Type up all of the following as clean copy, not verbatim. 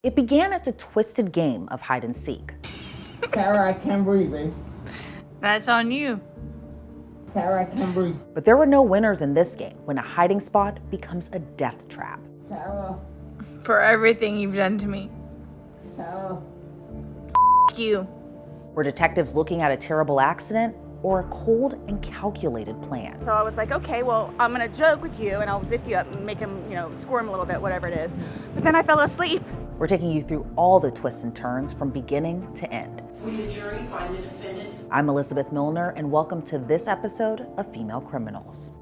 It began as a twisted game of hide and seek. Sarah, I can't breathe, babe. That's on you. Sarah, I can't breathe. But there were no winners in this game when a hiding spot becomes a death trap. Sarah. For everything you've done to me. Sarah. You. Were detectives looking at a terrible accident or a cold and calculated plan? So I was like, okay, well, I'm gonna joke with you and I'll zip you up and make him, squirm a little bit, whatever it is. But then I fell asleep. We're taking you through all the twists and turns from beginning to end. Will the jury find the defendant? I'm Elizabeth Millner, and welcome to this episode of Female Criminals.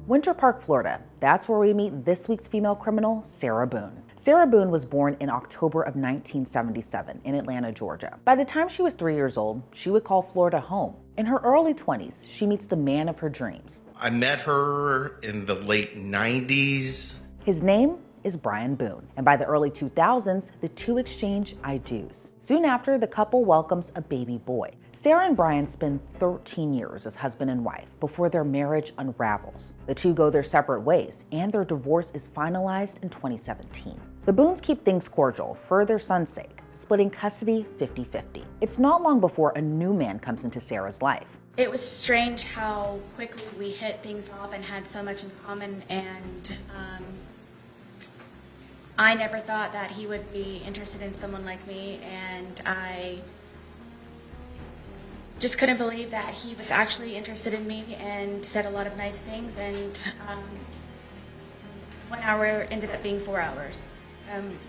Winter Park, Florida. That's where we meet this week's female criminal, Sarah Boone. Sarah Boone was born in October of 1977 in Atlanta, Georgia. By the time she was 3 years old, she would call Florida home. In her early 20s, she meets the man of her dreams. I met her in the late 90s. His name is Brian Boone, and by the early 2000s, the two exchange I do's. Soon after, the couple welcomes a baby boy. Sarah and Brian spend 13 years as husband and wife before their marriage unravels. The two go their separate ways, and their divorce is finalized in 2017. The Boones keep things cordial for their son's sake, splitting custody 50-50. It's not long before a new man comes into Sarah's life. It was strange how quickly we hit things off and had so much in common, and I never thought that he would be interested in someone like me, and I just couldn't believe that he was actually interested in me and said a lot of nice things, and 1 hour ended up being 4 hours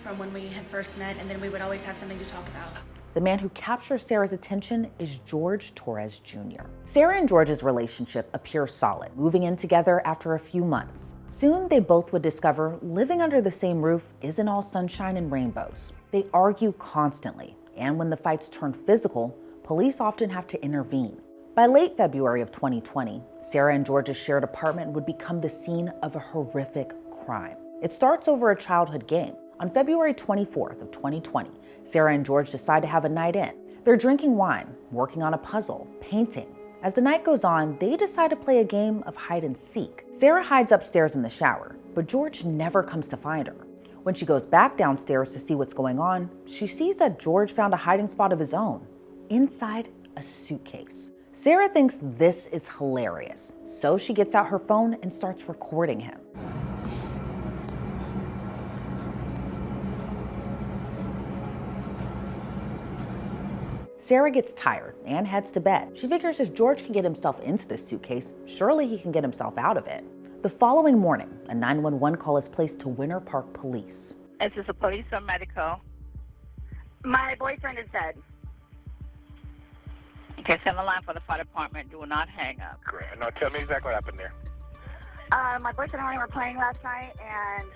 from when we had first met, and then we would always have something to talk about. The man who captures Sarah's attention is Jorge Torres Jr. Sarah and George's relationship appears solid, moving in together after a few months. Soon, they both would discover living under the same roof isn't all sunshine and rainbows. They argue constantly, and when the fights turn physical, police often have to intervene. By late February of 2020, Sarah and George's shared apartment would become the scene of a horrific crime. It starts over a childhood game. On February 24th of 2020, Sarah and George decide to have a night in. They're drinking wine, working on a puzzle, painting. As the night goes on, they decide to play a game of hide and seek. Sarah hides upstairs in the shower, but George never comes to find her. When she goes back downstairs to see what's going on, she sees that George found a hiding spot of his own, inside a suitcase. Sarah thinks this is hilarious, so she gets out her phone and starts recording him. Sarah gets tired and heads to bed. She figures if George can get himself into this suitcase, surely he can get himself out of it. The following morning, a 911 call is placed to Winter Park Police. Is this a police or medical? My boyfriend is dead. Okay, send the line for the fire department. Do not hang up. Great. Now tell me exactly what happened there. My boyfriend and I were playing last night, and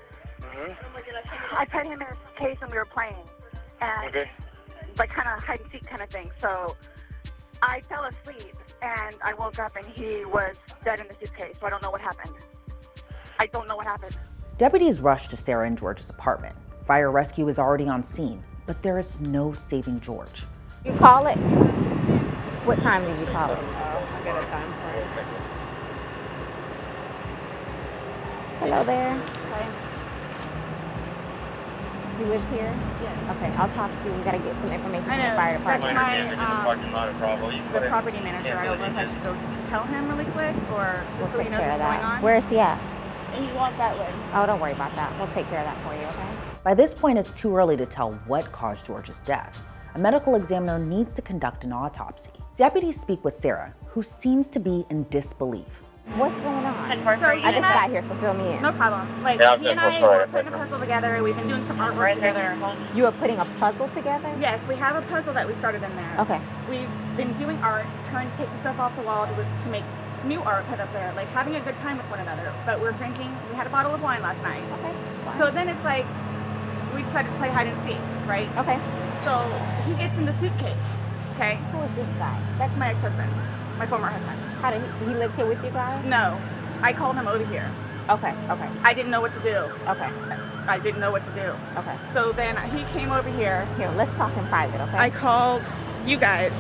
I put him in a case and we were playing. And Okay. like kind of hide and seek kind of thing. So I fell asleep and I woke up and he was dead in the suitcase. So I don't know what happened. I don't know what happened. Deputies rush to Sarah and George's apartment. Fire rescue is already on scene, but there is no saving George. You call it? What time did you call it? I got a time for it. Hello there. Okay. You live here? Yes. Okay, I'll talk to you. We gotta get some information from I the know. fire That's department. the property manager. I don't know if I should go tell him really quick or We'll just so he take knows care what's of going that. on. Where is he at? And he wants that way. Oh, don't worry about that. We'll take care of that for you, okay? By this point, it's too early to tell what caused George's death. A medical examiner needs to conduct an autopsy. Deputies speak with Sarah, who seems to be in disbelief. What's going on? So I just got here, so fill me in. No problem. Like, Yeah, he and I were putting a puzzle together. We've been doing some artwork together. You are putting a puzzle together? Yes, we have a puzzle that we started in there. Okay. We've been doing art, trying to take the stuff off the wall to make new art put up there, like having a good time with one another. But we're drinking. We had a bottle of wine last night. Okay. So then it's like, we decided to play hide and seek, right? Okay. So he gets in the suitcase, okay? Who is this guy? That's my ex-husband, my former husband. How did he live here with you guys? No, I called him over here. Okay, okay, I didn't know what to do. okay, I didn't know what to do. okay. So then he came over here. Here, let's talk in private, okay? I called you guys.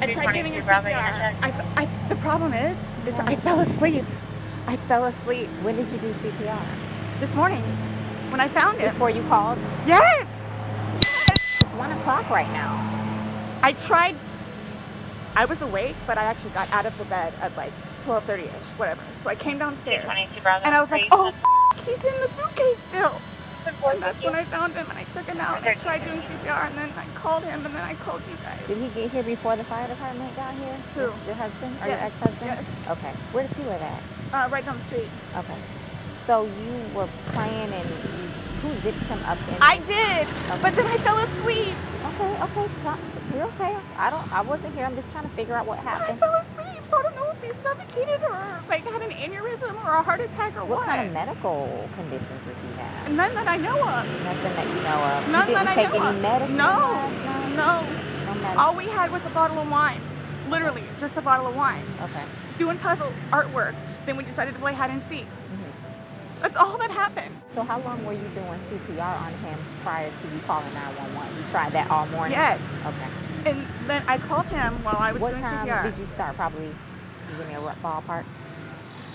I tried giving him CPR. The problem is I fell asleep. I fell asleep. When did you do CPR? This morning, when I found him. Before you called? Yes! It's 1 o'clock right now. I tried. I was awake, but I actually got out of the bed at like 12:30ish, whatever. So I came downstairs, and I was like, oh, he's in the suitcase still. And that's when I found him, and I took him out, and I tried doing CPR, and then I called him, and then I called you guys. Did he get here before the fire department got here? Who? Your husband or Yes. your ex-husband? Yes. Okay. Where does he live at? Right down the street. Okay. So you were playing and who zipped him up in? I did, but then I fell asleep. Okay. You're okay. I wasn't here. I'm just trying to figure out what happened. I fell asleep, so I don't know if he suffocated or like had an aneurysm or a heart attack or what. What kind of medical conditions does he have? None that I know of. Nothing that you know of. None you that didn't I take know any of. medicine No. last night? No. No medicine. All we had was a bottle of wine. Literally, just a bottle of wine. Okay. Doing puzzle artwork. Then we decided to play hide and seek. That's all that happened. So how long were you doing CPR on him prior to you calling 911? You tried that all morning? Yes. Okay. And then I called him while I was doing CPR. What time did you start? Probably, you give me a rough ballpark.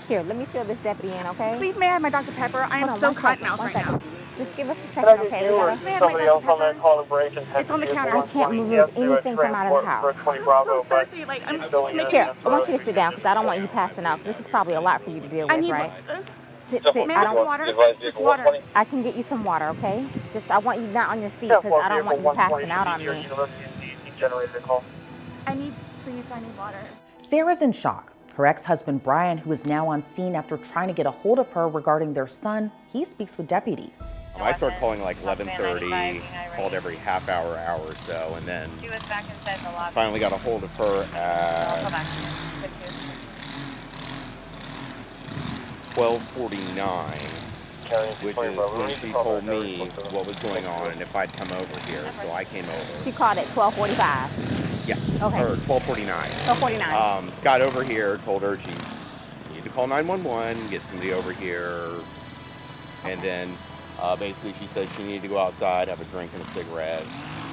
Here, let me fill this deputy in, okay? Please, may I have my Dr. Pepper? I am so cotton mouth right now. Just give us a second, okay? May I have my Dr. Pepper? It's on the counter. I can't remove anything from out of the house. I'm so thirsty. Like, I'm making Here, I want you to sit down because I don't want you passing out. This is probably a lot for you to deal with, I need right? Sit. May I have some water? Just water. I can get you some water, okay? Just, I want you not on your feet because I don't want you passing out on me. I need water. Sarah's in shock. Her ex-husband Brian, who is now on scene after trying to get a hold of her regarding their son, he speaks with deputies. I started calling like 11:30, called every half hour or so, and then finally got a hold of her at 12:49, which is when she told me what was going on and if I'd come over here, so I came over. She called at 12:45. Yeah, okay. Or 12:49. 12:49. Got over here, told her she needed to call 911, get somebody over here, and then basically she said she needed to go outside, have a drink and a cigarette.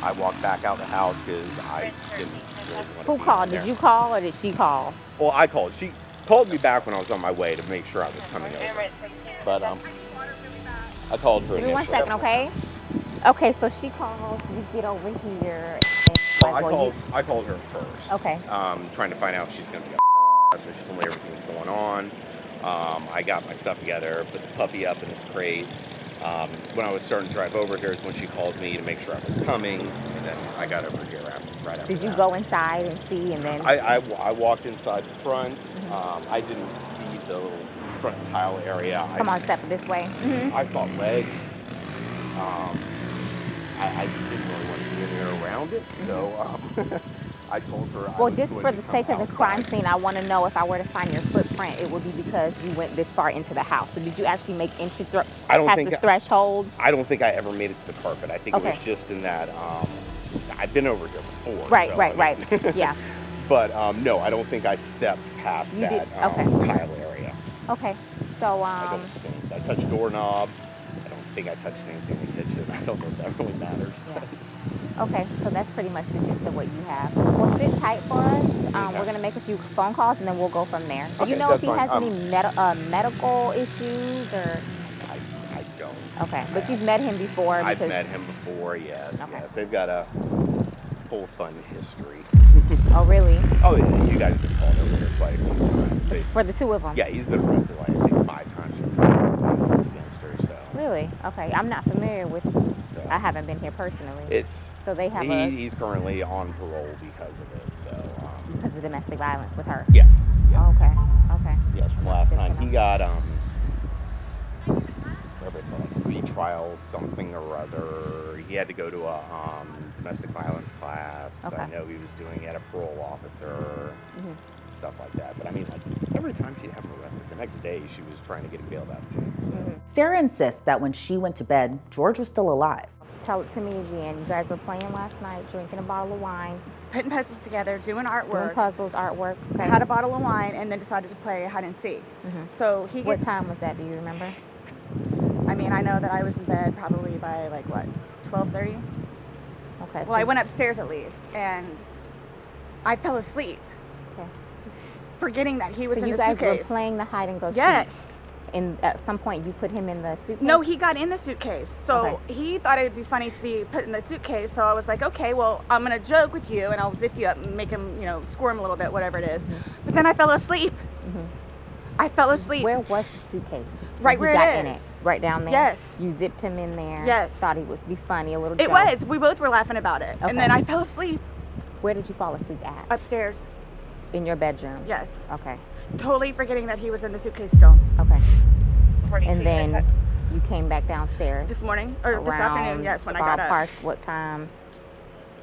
I walked back out the house because I didn't really want to Who be called? in there. Did you call or did she call? Well, I called. She called me back when I was on my way to make sure I was coming over. But I called her Give me 1 initially. second, okay? Okay, so she called, you get over here. Well, I called her first. Okay. Trying to find out if she's going to be so she told me everything that's going on. I got my stuff together, put the puppy up in his crate. When I was starting to drive over here is when she called me to make sure I was coming, and then I got over here right after Did you that. go inside and see and then? I walked inside the front. I didn't see the little front tile area. Come on, step this way. I saw legs. I just didn't really want to be in there around it, so I told her. Well, just for the sake of the crime scene, I want to know if I were to find your footprint, it would be because you went this far into the house. So did you actually make entry past the threshold? I don't think I ever made it to the carpet. I think it was just in that. I've been over here before. Right, so, right. Yeah. But no, I don't think I stepped past that tile area. Okay. So I don't think I touched doorknob. I don't think I touched anything in the kitchen. I don't know if that really matters. Yeah. Okay, so that's pretty much the gist of what you have. Well, sit tight for us. We're going to make a few phone calls, and then we'll go from there. Do you know if he has any medical issues or? I don't. Okay, but you've met him before? I've met him before, yes. Okay. Yes, they've got a whole fun history. Oh, really? Oh, yeah, you guys have called over here quite a few times. For the two of them? Yeah, he's been arrested, like, I think 5 times for violence against her, so. Really? Okay, I'm not familiar with, I haven't been here personally. So they have he's currently on parole because of it, so. Because of domestic violence with her? Yes. Oh, okay. Yes, from last time. He got, whatever it's called, retrial something or other. He had to go to a domestic violence class. Okay. I know he was doing it at a parole officer, stuff like that. But I mean, like, every time she'd have him arrested, the next day she was trying to get him bailed out of jail. So. Sarah insists that when she went to bed, George was still alive. Tell it to me again. You guys were playing last night, drinking a bottle of wine. Putting puzzles together, doing artwork. Doing puzzles, artwork. Okay. Had a bottle of wine and then decided to play hide and seek. So he What time was that? Do you remember? I mean, I know that I was in bed probably by like what, 12:30? Okay. Well, I went upstairs at least, and I fell asleep. Okay. forgetting that he was in the suitcase. So you guys suitcase. were playing the hide and go seek. Yes. And at some point you put him in the suitcase? No, he got in the suitcase. So okay. he thought it would be funny to be put in the suitcase. So I was like, okay, well, I'm going to joke with you and I'll zip you up and make him, squirm a little bit, whatever it is. But then I fell asleep. I fell asleep. Where was the suitcase? Right where got it in is. it. Right down there? Yes. You zipped him in there? Yes. Thought he would be funny, a little joke? It was. We both were laughing about it. Okay. And then I fell asleep. Where did you fall asleep at? Upstairs. In your bedroom? Yes. Okay. Totally forgetting that he was in the suitcase still. Okay. And then you came back downstairs? This morning, or this afternoon, yes, when I got up. What time?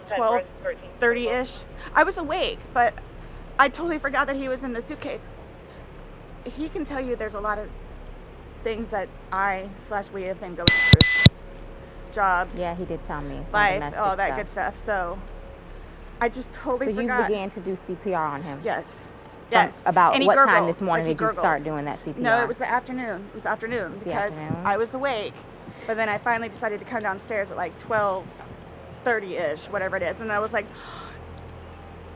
12:30-ish. I was awake, but I totally forgot that he was in the suitcase. He can tell you there's a lot of things that we have been going through. Jobs. Yeah, he did tell me. Life, all that good stuff. So I just totally forgot. So you began to do CPR on him? Yes. Yes. About what gurgled, time this morning like did you start doing that CPR? No, it was the afternoon. It was afternoon because I was awake. But then I finally decided to come downstairs at like 12:30-ish, whatever it is. And I was like,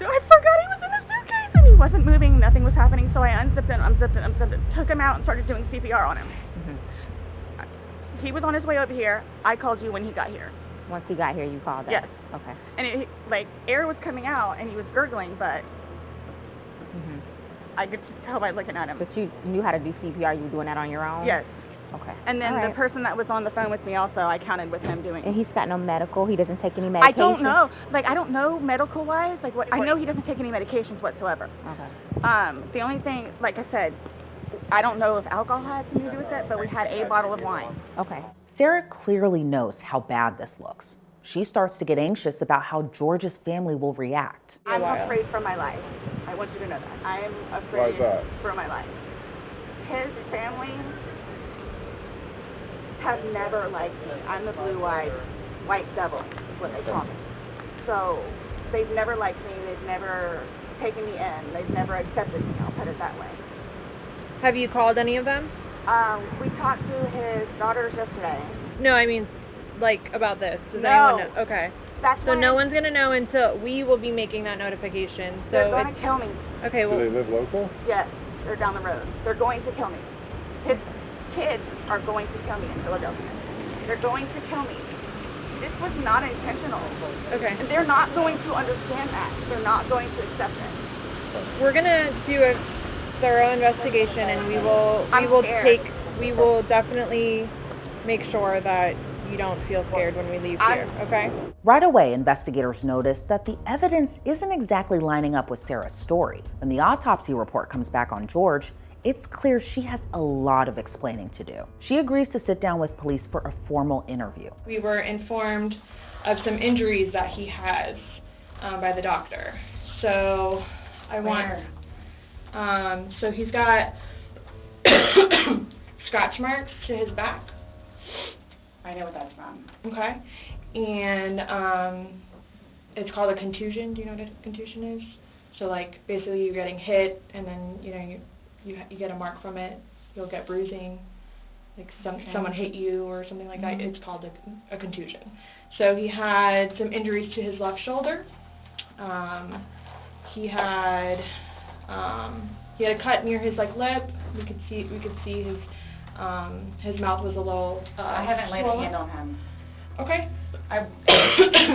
I forgot he was in the suitcase. And he wasn't moving. Nothing was happening. So I unzipped it, took him out and started doing CPR on him. He was on his way over here. I called you when he got here. Once he got here, you called us? Yes. Okay. And air was coming out and he was gurgling, but I could just tell by looking at him. But you knew how to do CPR? You were doing that on your own? Yes. Okay. And then the person that was on the phone with me also, I counted with him doing. And he's got no medical? He doesn't take any medication? I don't know. I don't know medical-wise. I know he doesn't take any medications whatsoever. Okay. The only thing, like I said, I don't know if alcohol had something to do with it, but we had a bottle of wine. Okay. Sarah clearly knows how bad this looks. She starts to get anxious about how George's family will react. I'm afraid for my life. I want you to know that. I am afraid for my life. His family have never liked me. I'm the blue-eyed white devil, is what they call me. So they've never liked me. They've never taken me in. They've never accepted me, I'll put it that way. Have you called any of them? We talked to his daughters yesterday. No, I mean, about this. Does No. anyone know? Okay. That's so no one's going to know until we will be making that notification. So they're going to kill me. Okay, well. Do they live local? Yes, they're down the road. They're going to kill me. His kids are going to kill me in Philadelphia. They're going to kill me. This was not intentional. Okay. And they're not going to understand that. They're not going to accept it. We're going to do a thorough investigation and we will definitely make sure that you don't feel scared when we leave here, okay? Right away, investigators noticed that the evidence isn't exactly lining up with Sarah's story. When the autopsy report comes back on George, it's clear she has a lot of explaining to do. She agrees to sit down with police for a formal interview. We were informed of some injuries that he has by the doctor. So so he's got scratch marks to his back. I know what that's from. Okay. And it's called a contusion. Do you know what a contusion is? So basically you're getting hit and then you get a mark from it. You'll get bruising. Someone hit you or something like that. It's called a contusion. So he had some injuries to his left shoulder. He had a cut near his lip. We could see his mouth was a little I haven't laid swollen. a hand on him. Okay.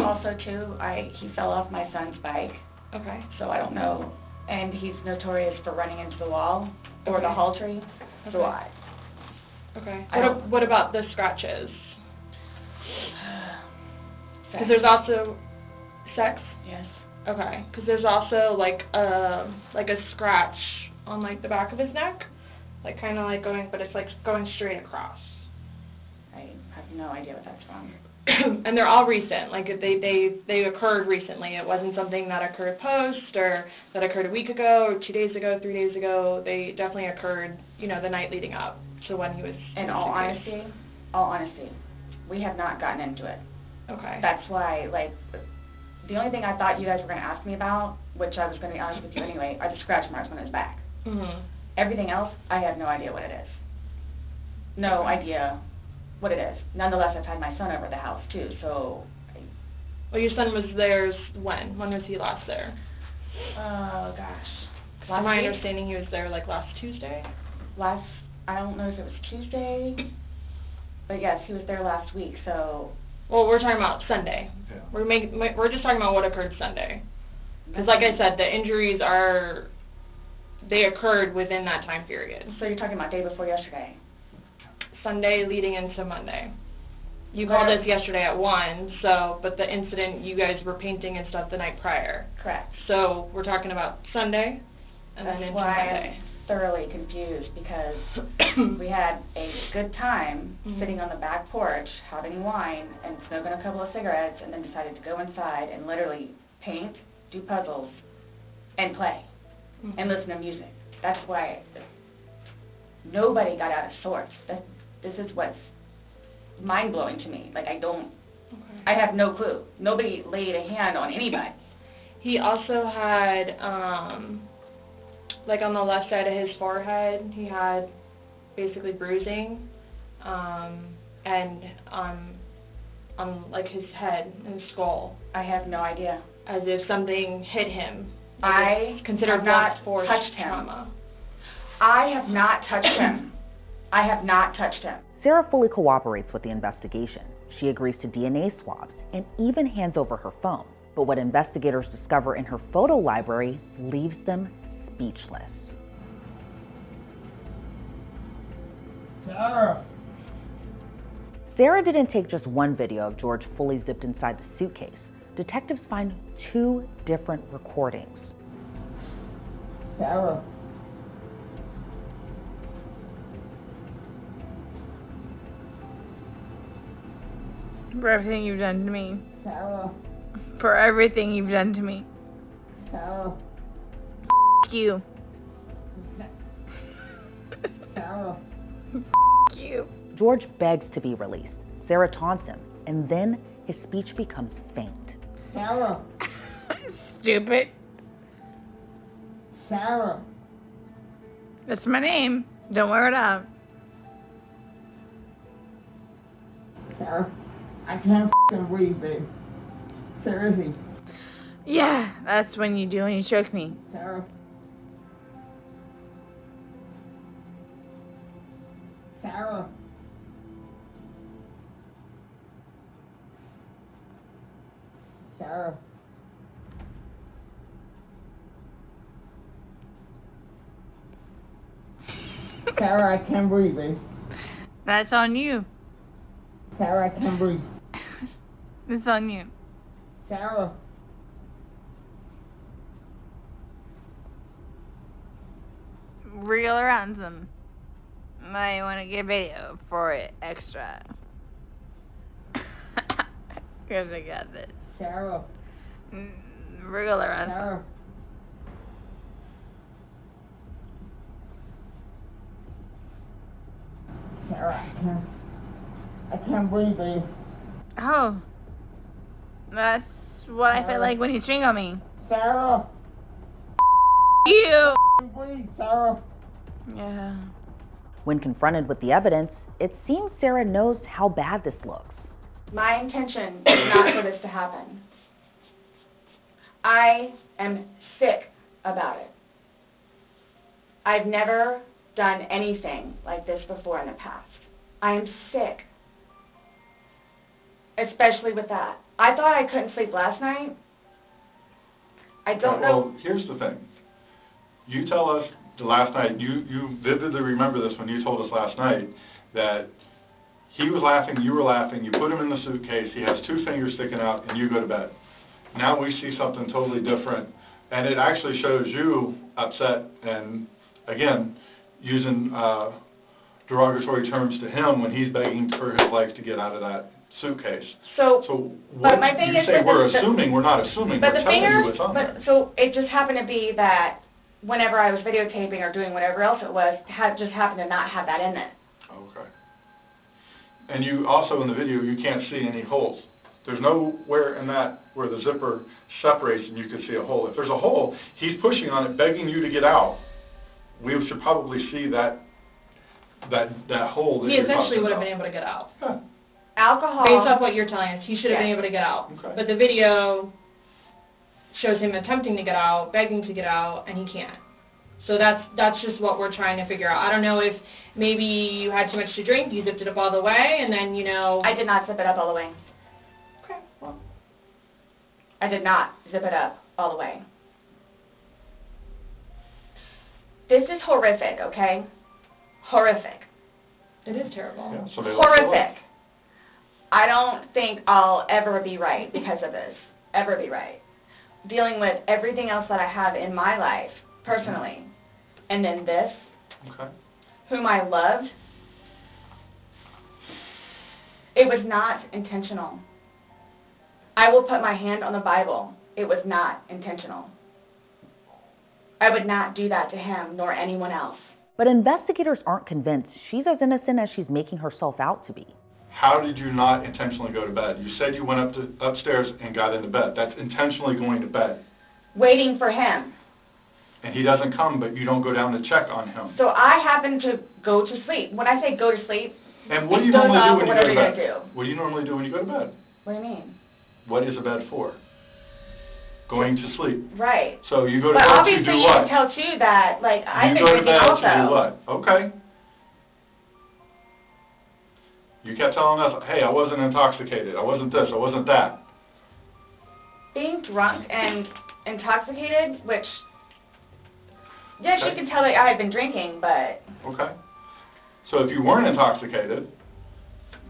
Also too, he fell off my son's bike. Okay. So I don't know, and he's notorious for running into the wall or the hall tree. Okay. So Okay. What about the scratches? Because there's also sex. Yes. Okay. Because there's also a scratch on the back of his neck, kind of going, but it's going straight across. I have no idea what that's from. And they're all recent. They occurred recently. It wasn't something that occurred post or that occurred a week ago or 2 days ago, 3 days ago. They definitely occurred, the night leading up to when he was. In all honesty, we have not gotten into it. Okay. That's why, the only thing I thought you guys were going to ask me about, which I was going to be honest with you anyway, are the scratch marks on his back. Mhm. Everything else, I have no idea what it is. No idea what it is. Nonetheless, I've had my son over the house too, so. Well, your son was there when? When was he last there? Oh gosh. To my week? understanding, he was there like last Tuesday. I don't know if it was Tuesday, but yes, he was there last week, so. Well, we're talking about Sunday. Yeah. We're just talking about what occurred Sunday. Because like I said, the injuries they occurred within that time period. So you're talking about day before yesterday? Sunday leading into Monday. You called us yesterday at 1, but the incident, you guys were painting and stuff the night prior. Correct. So we're talking about Sunday and then into Monday. I'm thoroughly confused because we had a good time sitting on the back porch having wine and smoking a couple of cigarettes and then decided to go inside and literally paint, do puzzles, and play and listen to music. That's why nobody got out of sorts. This is what's mind-blowing to me. Like, I have no clue. Nobody laid a hand on anybody. He also had, like on the left side of his forehead, he had basically bruising, and on like his head and his skull. I have no idea. As if something hit him. I considered have not force touched him. trauma. I have not touched him. I have not touched him. Sarah fully cooperates with the investigation. She agrees to DNA swabs and even hands over her phone. But what investigators discover in her photo library leaves them speechless. Sarah didn't take just one video of George fully zipped inside the suitcase. Detectives find 2 different recordings. Sarah. For everything you've done to me. Sarah. For everything you've done to me. Sarah. F you. Sarah. F you. George begs to be released. Sarah taunts him, and then his speech becomes faint. Sarah. Stupid. Sarah. That's my name. Don't wear it out. Sarah. I can't breathe, babe. Seriously. Yeah, that's when you do when you choke me. Sarah. Sarah. Sarah. Sarah, I can't breathe, babe. That's on you. Sarah, I can't breathe. It's on you. Sarah. Real ransom. I want to get video for it extra. Because I got this. Sarah. Real ransom. Sarah. Sarah, I can't breathe, babe. Oh. That's what I feel like when you jingle me. Sarah. You. Breathe, Sarah. Yeah. When confronted with the evidence, it seems Sarah knows how bad this looks. My intention is not for this to happen. I am sick about it. I've never done anything like this before in the past. I am sick. Especially with that. I thought I couldn't sleep last night. I don't know. Well, here's the thing. You tell us the last night, you vividly remember this when you told us last night, that he was laughing, you were laughing, you put him in the suitcase, he has 2 fingers sticking out, and you go to bed. Now we see something totally different, and it actually shows you upset and, again, using derogatory terms to him when he's begging for his life to get out of that suitcase. So what my thing you is say that we're assuming, we're not assuming, but we're the telling finger, you what's on there. so it just happened to be that whenever I was videotaping or doing whatever else it was, just happened to not have that in it. Okay. And you also, in the video, you can't see any holes. There's nowhere in that where the zipper separates and you can see a hole. If there's a hole, he's pushing on it, begging you to get out. We should probably see that hole that He you're essentially talking would have about. been able to get out. Huh. Alcohol. Based off what you're telling us, he should have been able to get out. Okay. But the video shows him attempting to get out, begging to get out, and he can't. So that's just what we're trying to figure out. I don't know if maybe you had too much to drink, you zipped it up all the way, and then, you know... I did not zip it up all the way. Okay, well... I did not zip it up all the way. This is horrific, okay? Horrific. It is terrible. Yeah, so horrific. I don't think I'll ever be right because of this. Ever be right. Dealing with everything else that I have in my life, personally. And then this, whom I loved, it was not intentional. I will put my hand on the Bible. It was not intentional. I would not do that to him nor anyone else. But investigators aren't convinced she's as innocent as she's making herself out to be. How did you not intentionally go to bed? You said you went upstairs and got into bed. That's intentionally going to bed. Waiting for him. And he doesn't come, but you don't go down to check on him. So I happen to go to sleep. When I say go to sleep, and what do you normally do when you go to bed? Do. What do you normally do when you go to bed? What do you mean? What is a bed for? Going to sleep. Right. So you go to but bed obviously to do what? You can tell too that, like, I've been drinking also. You go to bed to do what? Okay. You kept telling us, hey, I wasn't intoxicated. I wasn't this. I wasn't that. Being drunk and intoxicated, which, yes, you can tell that I had been drinking, but... Okay. So if you weren't intoxicated,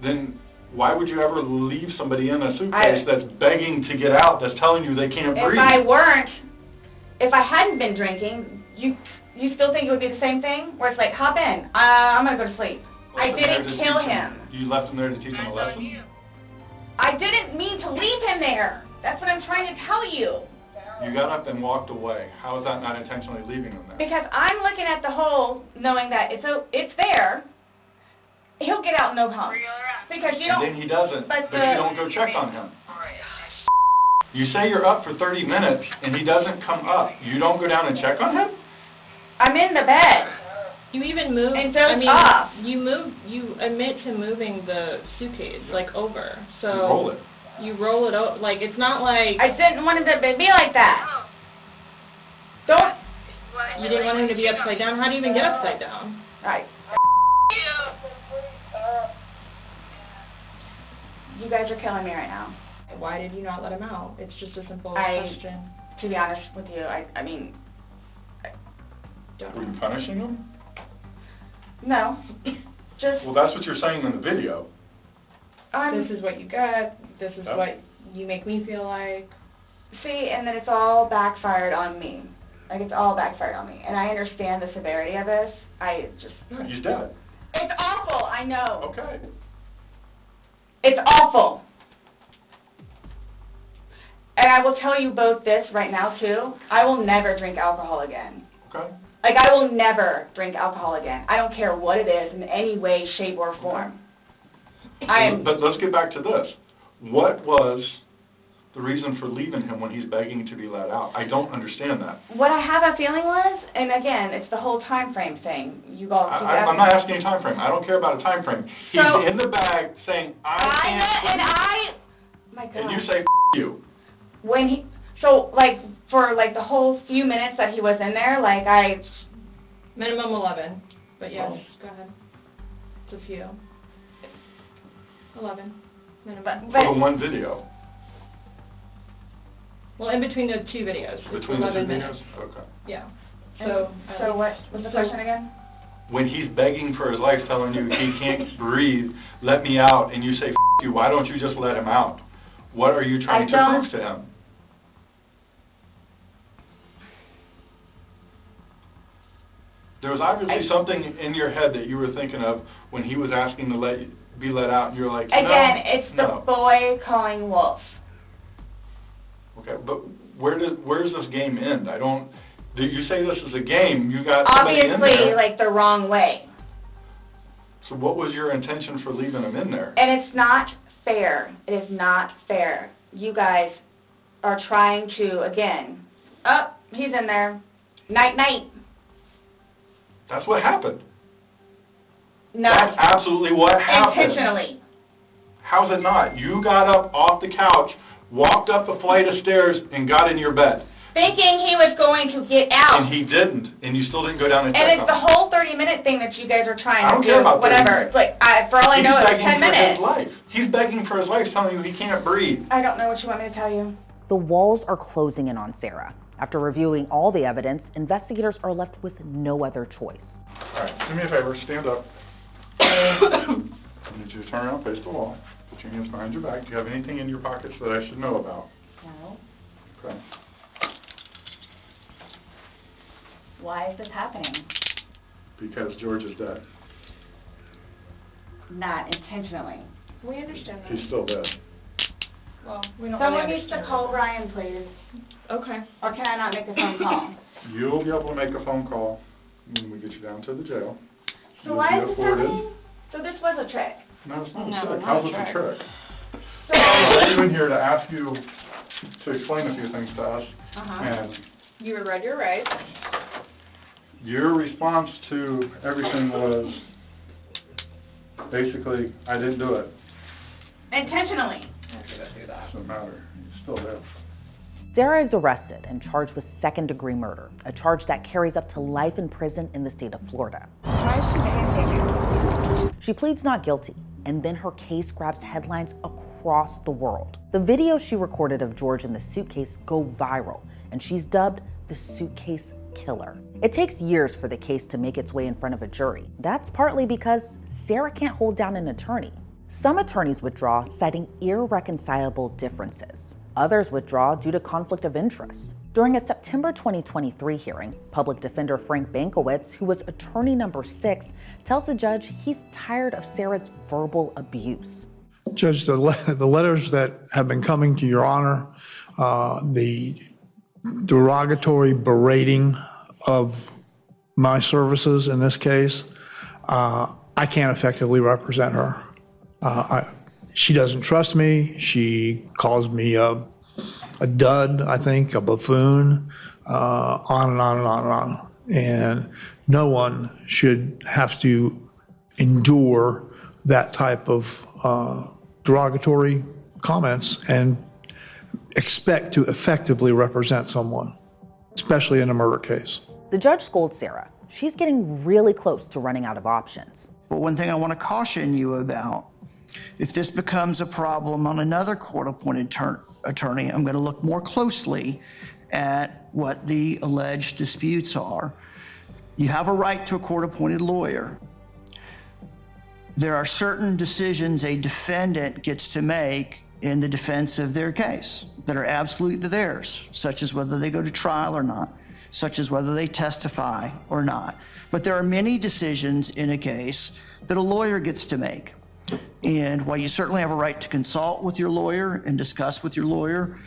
then why would you ever leave somebody in a suitcase that's begging to get out, that's telling you they can't breathe? If I hadn't been drinking, you still think it would be the same thing? Where it's like, hop in, I'm going to go to sleep. I didn't kill him. You left him there to teach him a lesson? I didn't mean to leave him there. That's what I'm trying to tell you. You got up and walked away. How is that not intentionally leaving him there? Because I'm looking at the hole, knowing that it's there. He'll get out no problem. Because you don't. And then he doesn't, but you don't go check on him. You say you're up for 30 minutes, and he doesn't come up. You don't go down and check on him? I'm in the bed. You even moved. And off. You admit to moving the suitcase, like, over. So you roll it. You roll it over. Like, it's not like... I didn't want him to be like that. Don't... You didn't want him to be upside down? How do you even get upside down? Right. You guys are killing me right now. Why did you not let him out? It's just a simple question. To be honest with you, I mean... Were you punishing him? No. Just... Well, that's what you're saying in the video. This is what you got. This is what you make me feel like. See, and then it's all backfired on me. Like, it's all backfired on me. And I understand the severity of this. He's dead. It's awful, I know. Okay. It's awful. And I will tell you both this right now, too. I will never drink alcohol again. Okay. Like, I will never drink alcohol again. I don't care what it is in any way, shape, or form. But let's get back to this. What was the reason for leaving him when he's begging to be let out? I don't understand that. What I have a feeling was, and again, it's the whole time frame thing. I'm not asking a time frame. I don't care about a time frame. He's in the bag saying, I can't sleep. My God. And you say, you. When he... So, like, for, like, the whole few minutes that he was in there, like, Minimum 11. But yes, go ahead. It's a few. 11. Minimum. For the one video. Well, in between the two videos. Between the two minutes. videos? Okay. Yeah. So what was the question again? When he's begging for his life, telling you he can't breathe, let me out, and you say, you, why don't you just let him out? What are you trying to prove to him? There was obviously something in your head that you were thinking of when he was asking to be let out, and you're like, Again, it's the boy calling wolf. Okay, but where does this game end? You say this is a game, you got somebody in there. Obviously, like, the wrong way. So what was your intention for leaving him in there? And it's not fair. It is not fair. You guys are trying to, again, he's in there. Night, night. That's what happened. No. That's absolutely what happened. Intentionally. How's it not? You got up off the couch, walked up a flight of stairs, and got in your bed. thinking he was going to get out. And he didn't, and you still didn't go down and check And it's on the him. whole 30-minute thing that you guys are trying I to don't do. care about 30 whatever. minutes. It's like, for all I know, it's 10 minutes. He's begging for his life. He's begging for his life, telling you he can't breathe. I don't know what you want me to tell you. The walls are closing in on Sarah. After reviewing all the evidence, investigators are left with no other choice. All right, do me a favor, stand up. I need you to turn around, face the wall. Put your hands behind your back. Do you have anything in your pockets that I should know about? No. Okay. Why is this happening? Because George is dead. Not intentionally. We understand that. He's still dead. Well, we don't Someone really needs to understand call that. Brian, please. Okay. Or can I not make a phone call? You'll be able to make a phone call when we get you down to the jail. So You'll why be is this afforded- happening? So this was a trick. No, it's not No, a trick. not How's a it a trick. trick? So, I'm in here to ask you to explain a few things to us. And You were read your rights. your response to everything was basically, I didn't do it. intentionally. Doesn't matter. You're still there. Sarah is arrested and charged with second-degree murder, a charge that carries up to life in prison in the state of Florida. Why is she dancing? She pleads not guilty, and then her case grabs headlines across the world. The videos she recorded of George in the suitcase go viral, and she's dubbed the Suitcase Killer. It takes years for the case to make its way in front of a jury. That's partly because Sarah can't hold down an attorney. Some attorneys withdraw, citing irreconcilable differences. Others withdraw due to conflict of interest. During a September 2023 hearing, public defender Frank Bankowitz, who was attorney number 6, tells the judge he's tired of Sarah's verbal abuse. Judge, the letters that have been coming to your honor, the derogatory berating of my services in this case, I can't effectively represent her. She doesn't trust me. She calls me a dud, I think, a buffoon, on and on and on and on. And no one should have to endure that type of derogatory comments and expect to effectively represent someone, especially in a murder case. The judge scolds Sarah. She's getting really close to running out of options. But one thing I want to caution you about, if this becomes a problem on another court-appointed attorney, I'm going to look more closely at what the alleged disputes are. You have a right to a court-appointed lawyer. There are certain decisions a defendant gets to make in the defense of their case that are absolutely theirs, such as whether they go to trial or not, such as whether they testify or not. But there are many decisions in a case that a lawyer gets to make. And while you certainly have a right to consult with your lawyer and discuss with your lawyer,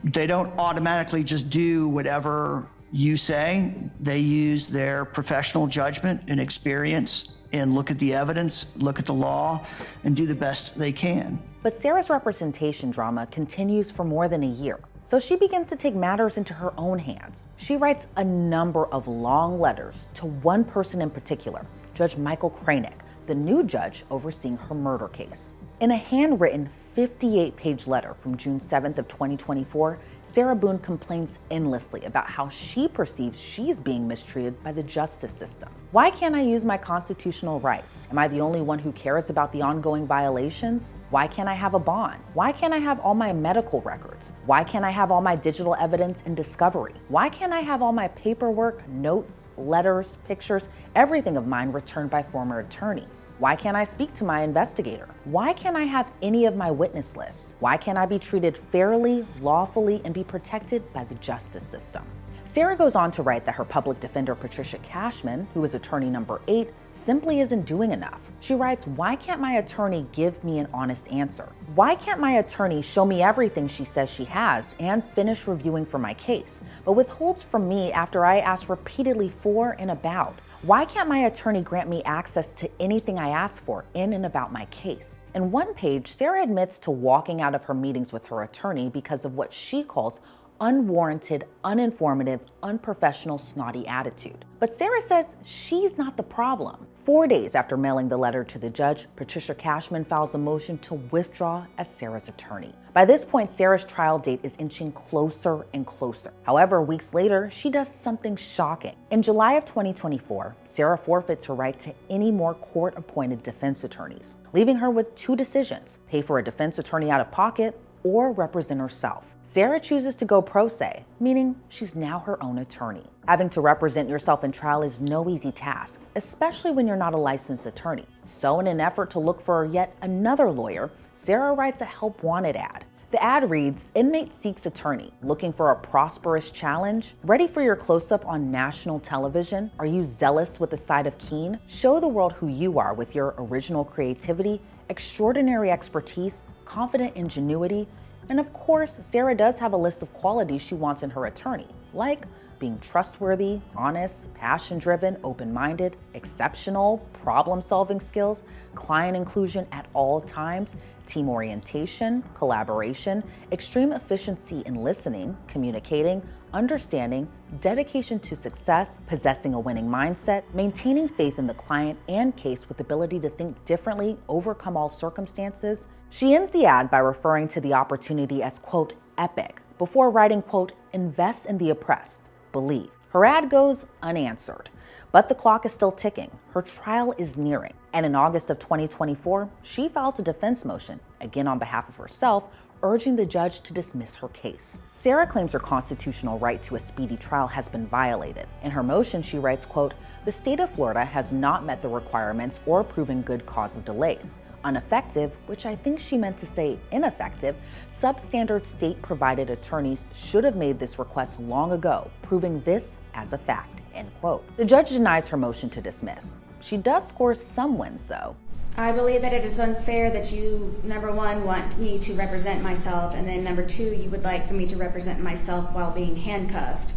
they don't automatically just do whatever you say. They use their professional judgment and experience and look at the evidence, look at the law, and do the best they can. But Sarah's representation drama continues for more than a year. So she begins to take matters into her own hands. She writes a number of long letters to one person in particular, Judge Michael Kranick, the new judge overseeing her murder case. In a handwritten 58-page letter from June 7th of 2024, Sarah Boone complains endlessly about how she perceives she's being mistreated by the justice system. Why can't I use my constitutional rights? Am I the only one who cares about the ongoing violations? Why can't I have a bond? Why can't I have all my medical records? Why can't I have all my digital evidence and discovery? Why can't I have all my paperwork, notes, letters, pictures, everything of mine returned by former attorneys? Why can't I speak to my investigator? Why can't I have any of my witness lists? Why can't I be treated fairly, lawfully, and be protected by the justice system? Sarah goes on to write that her public defender, Patricia Cashman, who is attorney number 8, simply isn't doing enough. She writes, "Why can't my attorney give me an honest answer? Why can't my attorney show me everything she says she has and finish reviewing for my case, but withholds from me after I ask repeatedly for and about? Why can't my attorney grant me access to anything I ask for in and about my case?" In one page, Sarah admits to walking out of her meetings with her attorney because of what she calls unwarranted, uninformative, unprofessional, snotty attitude. But Sarah says she's not the problem. 4 days after mailing the letter to the judge, Patricia Cashman files a motion to withdraw as Sarah's attorney. By this point, Sarah's trial date is inching closer and closer. However, weeks later, she does something shocking. In July of 2024, Sarah forfeits her right to any more court-appointed defense attorneys, leaving her with two decisions: pay for a defense attorney out of pocket or represent herself. Sarah chooses to go pro se, meaning she's now her own attorney. Having to represent yourself in trial is no easy task, especially when you're not a licensed attorney. So in an effort to look for yet another lawyer, Sarah writes a help wanted ad. The ad reads, "Inmate seeks attorney, looking for a prosperous challenge? Ready for your close-up on national television? Are you zealous with the side of keen? Show the world who you are with your original creativity, extraordinary expertise, confident ingenuity." And of course, Sarah does have a list of qualities she wants in her attorney, like being trustworthy, honest, passion-driven, open-minded, exceptional, problem-solving skills, client inclusion at all times, team orientation, collaboration, extreme efficiency in listening, communicating, understanding, dedication to success, possessing a winning mindset, maintaining faith in the client and case with ability to think differently, overcome all circumstances. She ends the ad by referring to the opportunity as, quote, epic, before writing, quote, invest in the oppressed, believe. Her ad goes unanswered, but the clock is still ticking. Her trial is nearing. And in August of 2024, she files a defense motion, again on behalf of herself, urging the judge to dismiss her case. Sarah claims her constitutional right to a speedy trial has been violated. In her motion, she writes, quote, "The state of Florida has not met the requirements or proven good cause of delays. Ineffective," which I think she meant to say ineffective, "substandard state-provided attorneys should have made this request long ago, proving this as a fact," end quote. The judge denies her motion to dismiss. She does score some wins, though. I believe that it is unfair that you, number one, want me to represent myself, and then number two, you would like for me to represent myself while being handcuffed,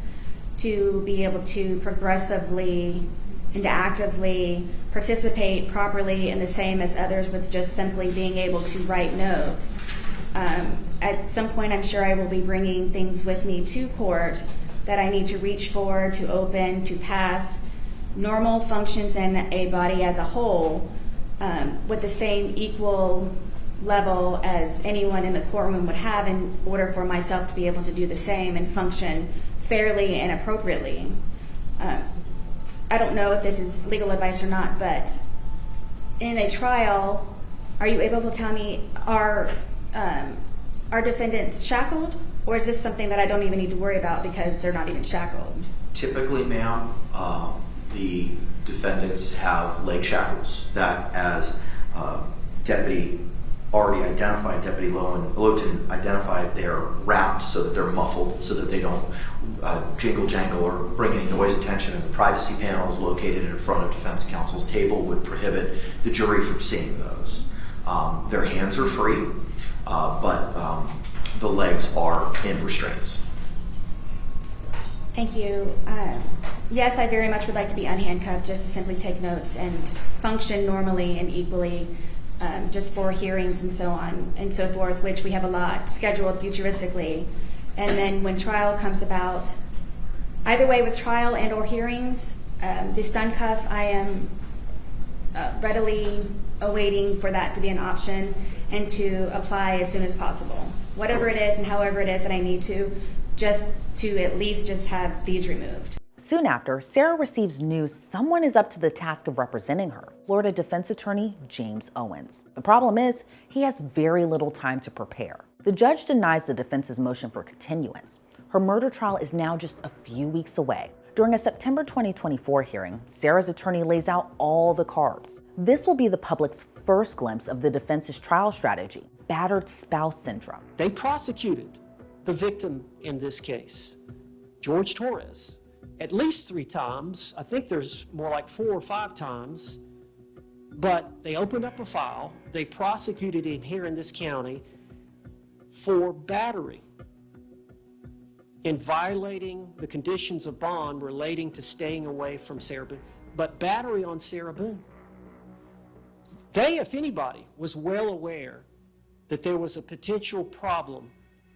to be able to progressively and actively participate properly in the same as others with just simply being able to write notes. At some point, I'm sure I will be bringing things with me to court that I need to reach for, to open, to pass normal functions in a body as a whole, with the same equal level as anyone in the courtroom would have in order for myself to be able to do the same and function fairly and appropriately. I don't know if this is legal advice or not, but in a trial, are you able to tell me, are defendants shackled? Or is this something that I don't even need to worry about because they're not even shackled? Typically, ma'am, the defendants have leg shackles that, as Deputy Lowton identified, they're wrapped so that they're muffled, so that they don't jingle jangle or bring any noise attention. And the privacy panels located in front of defense counsel's table would prohibit the jury from seeing those. Their hands are free, but the legs are in restraints. Thank you. Yes, I very much would like to be unhandcuffed just to simply take notes and function normally and equally, just for hearings and so on and so forth, which we have a lot scheduled futuristically. And then when trial comes about, either way with trial and or hearings, the stun cuff, I am readily awaiting for that to be an option and to apply as soon as possible. Whatever it is and however it is that I need to, just to at least just have these removed. Soon after, Sarah receives news someone is up to the task of representing her, Florida defense attorney James Owens. The problem is, he has very little time to prepare. The judge denies the defense's motion for continuance. Her murder trial is now just a few weeks away. During a September 2024 hearing, Sarah's attorney lays out all the cards. This will be the public's first glimpse of the defense's trial strategy, battered spouse syndrome. They prosecuted the victim in this case, Jorge Torres, at least 3 times. I think there's more like 4 or 5 times. But they opened up a file. They prosecuted him here in this county for battery and violating the conditions of bond relating to staying away from Sarah Boone, but battery on Sarah Boone. They, if anybody, was well aware that there was a potential problem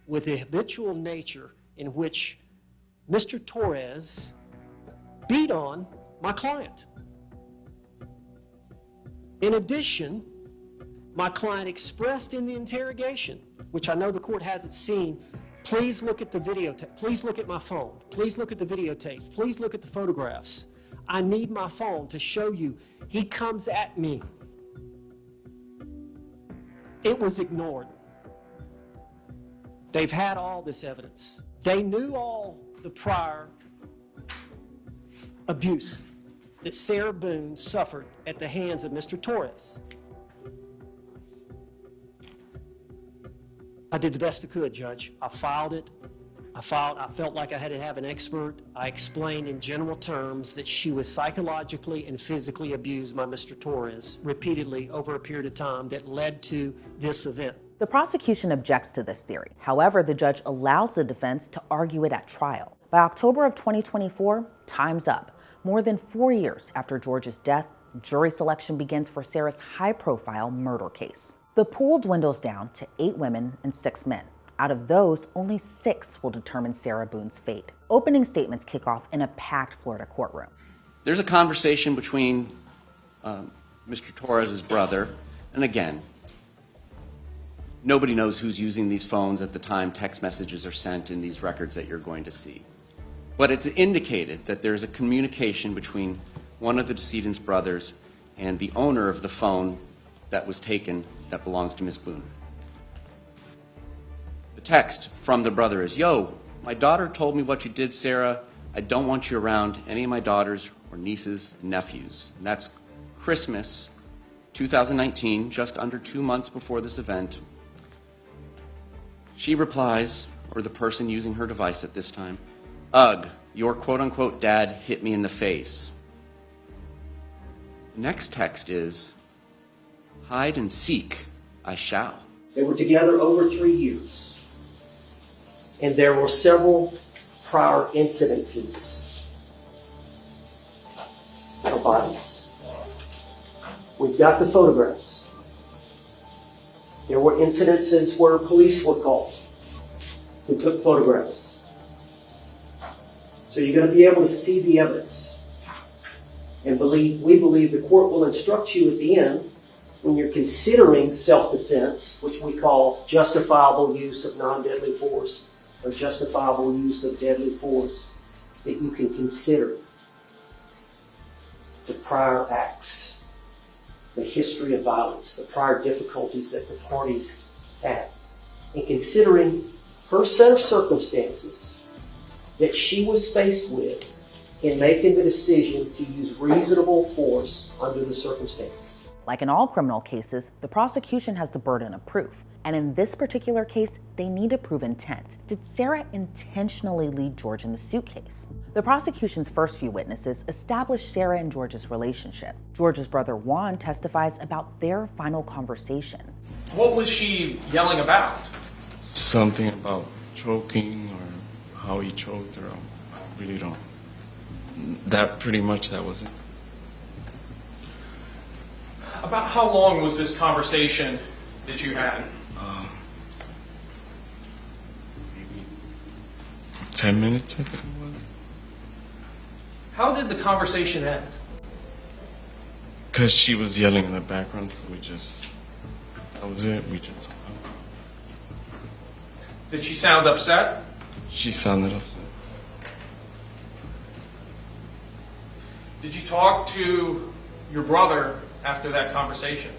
with the habitual nature in which Mr. Torres beat on my client. In addition, my client expressed in the interrogation, which I know the court hasn't seen, please look at the videotape, please look at my phone, please look at the videotape, please look at the photographs. I need my phone to show you. He comes at me. It was ignored. They've had all this evidence. They knew all the prior abuse that Sarah Boone suffered at the hands of Mr. Torres. I did the best I could, Judge. I filed it. I felt like I had to have an expert. I explained in general terms that she was psychologically and physically abused by Mr. Torres repeatedly over a period of time that led to this event. The prosecution objects to this theory. However, the judge allows the defense to argue it at trial. By October of 2024, time's up. More than 4 years after George's death, jury selection begins for Sarah's high-profile murder case. The pool dwindles down to 8 women and 6 men. Out of those, only 6 will determine Sarah Boone's fate. Opening statements kick off in a packed Florida courtroom. There's a conversation between Mr. Torres' brother, and again, nobody knows who's using these phones at the time text messages are sent in these records that you're going to see. But it's indicated that there's a communication between one of the decedent's brothers and the owner of the phone that was taken that belongs to Ms. Boone. The text from the brother is, "Yo, my daughter told me what you did, Sarah. I don't want you around any of my daughters or nieces and nephews." And that's Christmas 2019, just under 2 months before this event. She replies, or the person using her device at this time, "Ugh, your quote-unquote dad hit me in the face." Next text is, "Hide and seek, I shall." They were together over 3 years, and there were several prior incidences of violence. We've got the photographs. There were incidences where police were called who took photographs. So you're going to be able to see the evidence. And we believe the court will instruct you at the end when you're considering self-defense, which we call justifiable use of non-deadly force or justifiable use of deadly force, that you can consider the prior acts, the history of violence, the prior difficulties that the parties had. And considering her set of circumstances that she was faced with in making the decision to use reasonable force under the circumstances. Like in all criminal cases, the prosecution has the burden of proof. And in this particular case, they need to prove intent. Did Sarah intentionally leave George in the suitcase? The prosecution's first few witnesses established Sarah and George's relationship. George's brother Juan testifies about their final conversation. What was she yelling about? Something about choking or how he choked her. I really don't. That was it. About how long was this conversation that you had? Maybe 10 minutes, I think it was. How did the conversation end? Because she was yelling in the background, so that was it. Did she sound upset? She sounded upset. Did you talk to your brother after that conversation?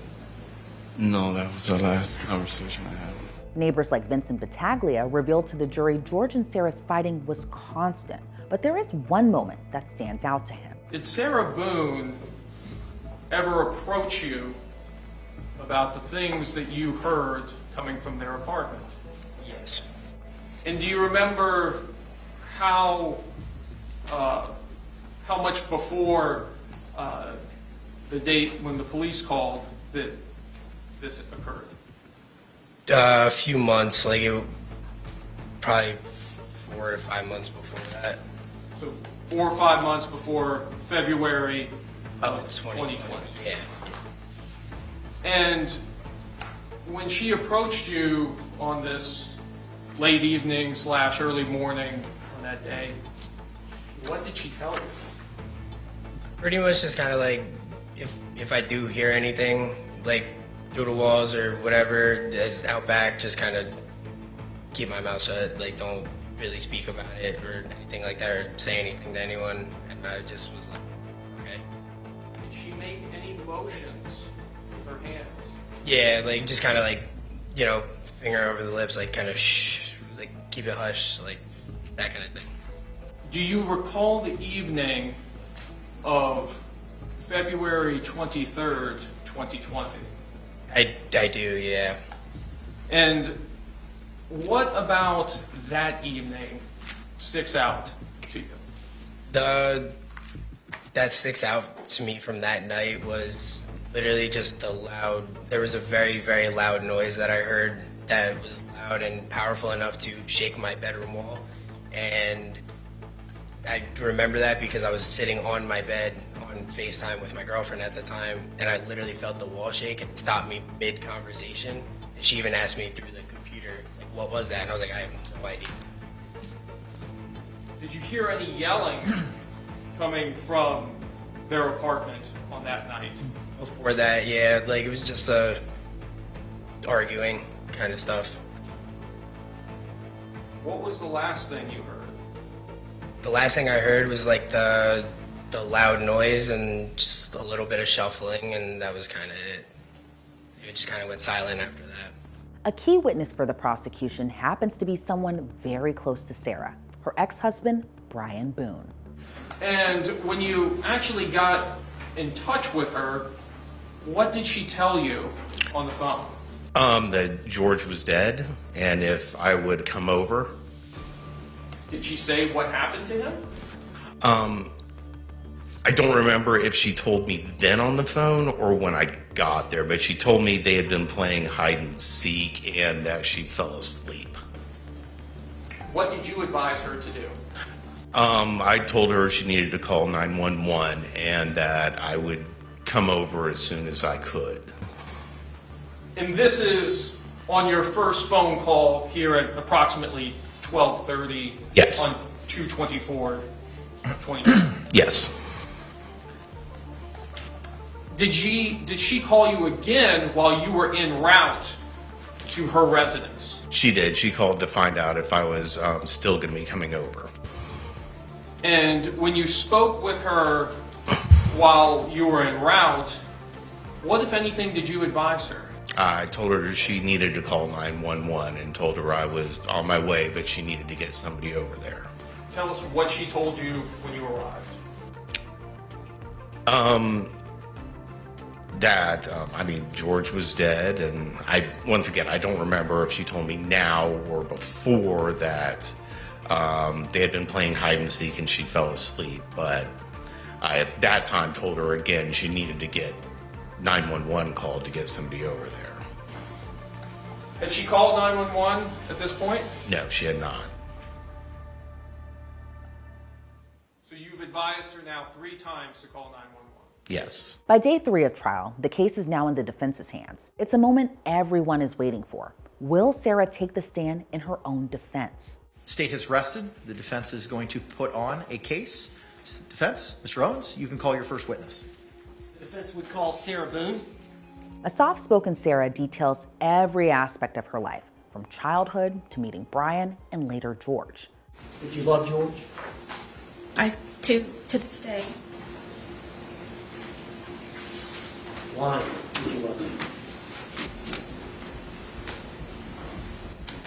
No, that was the last conversation I had. Neighbors like Vincent Battaglia revealed to the jury George and Sarah's fighting was constant, but there is one moment that stands out to him. Did Sarah Boone ever approach you about the things that you heard coming from their apartment? Yes. And do you remember how much before the date when the police called that this occurred? A few months, probably 4 to 5 months before that. So 4 or 5 months before February of 2020. Yeah. And when she approached you on this late evening / early morning on that day. What did she tell you? Pretty much just kind of like, if I do hear anything, like through the walls or whatever, just out back, just kind of keep my mouth shut, like don't really speak about it or anything like that or say anything to anyone. And I just was like, okay. Did she make any motions with her hands? Yeah, like just kind of like, you know, finger over the lips, like kind of shh, like keep it hush, like that kind of thing. Do you recall the evening of February 23rd, 2020? I do, yeah. And what about that evening sticks out to you? That sticks out to me from that night was literally just there was a very, very loud noise that I heard that was loud and powerful enough to shake my bedroom wall. And I remember that because I was sitting on my bed on FaceTime with my girlfriend at the time, and I literally felt the wall shake and it stopped me mid-conversation. And she even asked me through the computer, like, what was that? And I was like, I have no idea. Did you hear any yelling coming from their apartment on that night? Before that, yeah, like it was just arguing kind of stuff. What was the last thing you heard? The last thing I heard was like the loud noise and just a little bit of shuffling, and that was kind of it. It just kind of went silent after that. A key witness for the prosecution happens to be someone very close to Sarah, her ex-husband, Brian Boone. And when you actually got in touch with her, what did she tell you on the phone? That George was dead, and if I would come over. Did she say what happened to him? I don't remember if she told me then on the phone or when I got there, but she told me they had been playing hide and seek and that she fell asleep. What did you advise her to do? I told her she needed to call 911 and that I would come over as soon as I could. And this is on your first phone call here at approximately 12:30 yes. on 2/24/22. Yes. Did she call you again while you were en route to her residence? She did. She called to find out if I was still going to be coming over. And when you spoke with her while you were en route, what, if anything, did you advise her? I told her she needed to call 911 and told her I was on my way, but she needed to get somebody over there. Tell us what she told you when you arrived. George was dead, and I don't remember if she told me now or before that they had been playing hide and seek and she fell asleep, but I at that time told her again she needed to get 911 called to get somebody over there. Had she called 911 at this point? No, she had not. So you've advised her now 3 times to call 911? Yes. By day 3 of trial, the case is now in the defense's hands. It's a moment everyone is waiting for. Will Sarah take the stand in her own defense? State has rested. The defense is going to put on a case. Defense, Mr. Owens, you can call your first witness. The defense would call Sarah Boone. A soft-spoken Sarah details every aspect of her life, from childhood to meeting Brian and later George. Did you love George? To this day. Why did you love him?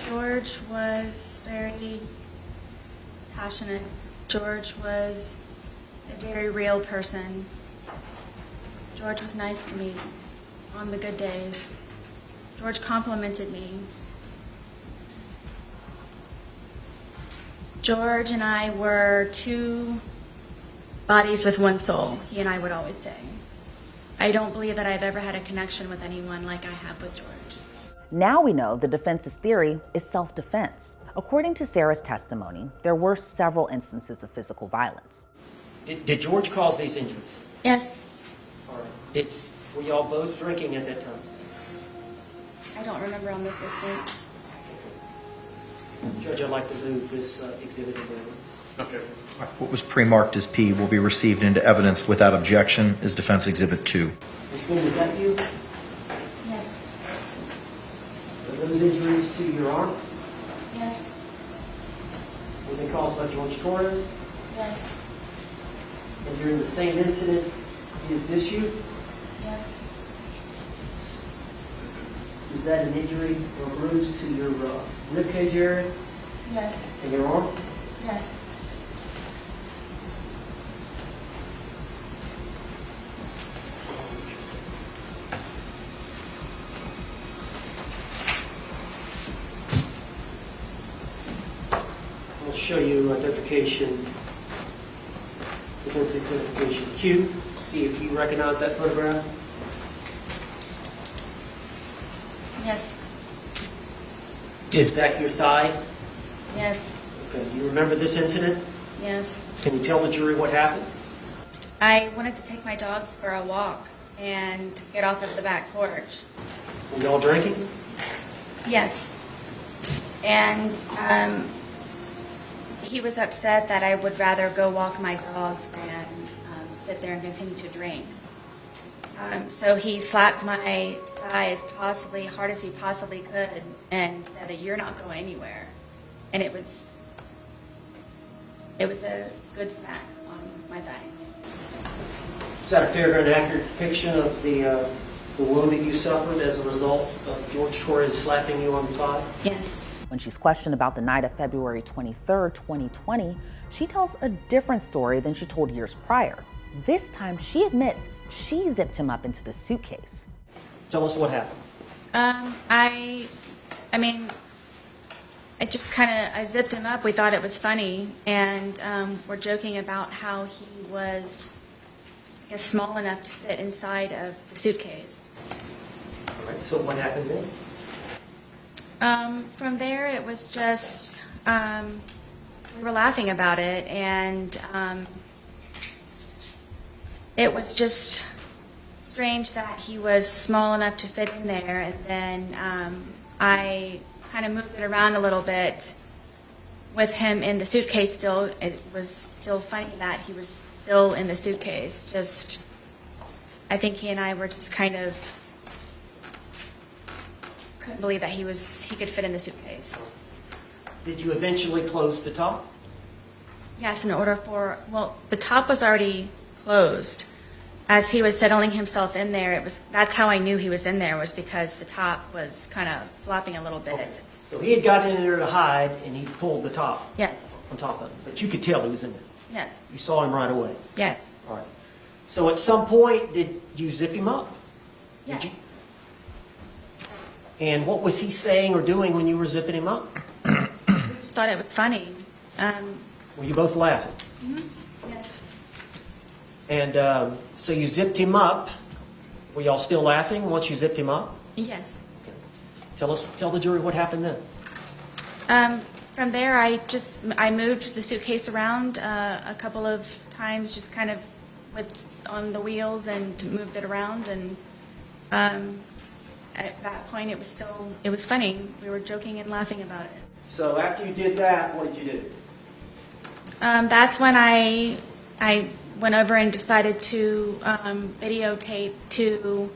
George was very passionate. George was a very real person. George was nice to me on the good days. George complimented me. George and I were 2 bodies with 1 soul, he and I would always say. I don't believe that I've ever had a connection with anyone like I have with George. Now we know the defense's theory is self-defense. According to Sarah's testimony, there were several instances of physical violence. Did George cause these injuries? Yes. All right. Were y'all both drinking at that time? I don't remember on this instance. Judge, I'd like to move this exhibit into evidence. Okay. What was pre-marked as P will be received into evidence without objection is Defense Exhibit 2. Ms. Boone, is that you? Yes. Are those injuries to your arm? Yes. Were they caused by Jorge Torres? Yes. And during the same incident, is this you? Yes. Is that an injury or bruise to your rib cage area Yes. and your arm? Yes. I'll show you identification, defense identification Q. See if you recognize that photograph. Yes. Is that your thigh? Yes. Okay. You remember this incident? Yes. Can you tell the jury what happened? I wanted to take my dogs for a walk and get off of the back porch. Were you all drinking? Yes. And he was upset that I would rather go walk my dogs than sit there and continue to drink. So he slapped my thigh as hard as he possibly could and said that you're not going anywhere. And it was a good smack on my thigh. Is that a fair and accurate depiction of the woe that you suffered as a result of Jorge Torres slapping you on the thigh? Yes. When she's questioned about the night of February 23rd, 2020, she tells a different story than she told years prior. This time, she admits she zipped him up into the suitcase. Tell us what happened. I zipped him up. We thought it was funny, and we're joking about how he was, I guess, small enough to fit inside of the suitcase. All right, so what happened then? From there, it was just, we were laughing about it, and it was just strange that he was small enough to fit in there, and then I kind of moved it around a little bit with him in the suitcase still. It was still funny that he was still in the suitcase. Just, I think he and I were just kind of couldn't believe that he could fit in the suitcase. Did you eventually close the top? Yes, the top was already closed. As he was settling himself in there, that's how I knew he was in there, was because the top was kind of flopping a little bit. Okay. So he had gotten in there to hide, and he pulled the top. Yes. On top of it. But you could tell he was in there. Yes. You saw him right away. Yes. All right. So at some point, did you zip him up? Yes. Did you? And what was he saying or doing when you were zipping him up? We just thought it was funny. Were you both laughing? Mm-hmm. Yes. And so you zipped him up. Were y'all still laughing once you zipped him up? Yes. Okay. Tell the jury what happened then. From there, I moved the suitcase around a couple of times, just kind of on the wheels, and moved it around. And at that point, it was funny. We were joking and laughing about it. So after you did that, what did you do? That's when I went over and decided to videotape to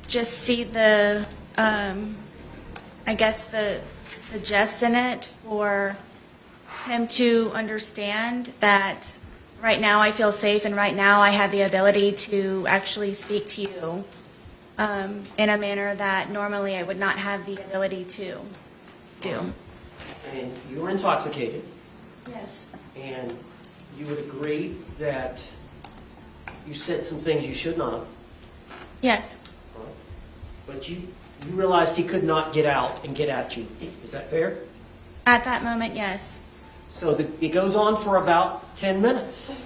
just see the jest in it, for him to understand that right now I feel safe, and right now I have the ability to actually speak to you in a manner that normally I would not have the ability to do. And you were intoxicated. Yes. And you would agree that you said some things you should not have. Yes. But you realized he could not get out and get at you. Is that fair? At that moment, yes. So it goes on for about 10 minutes.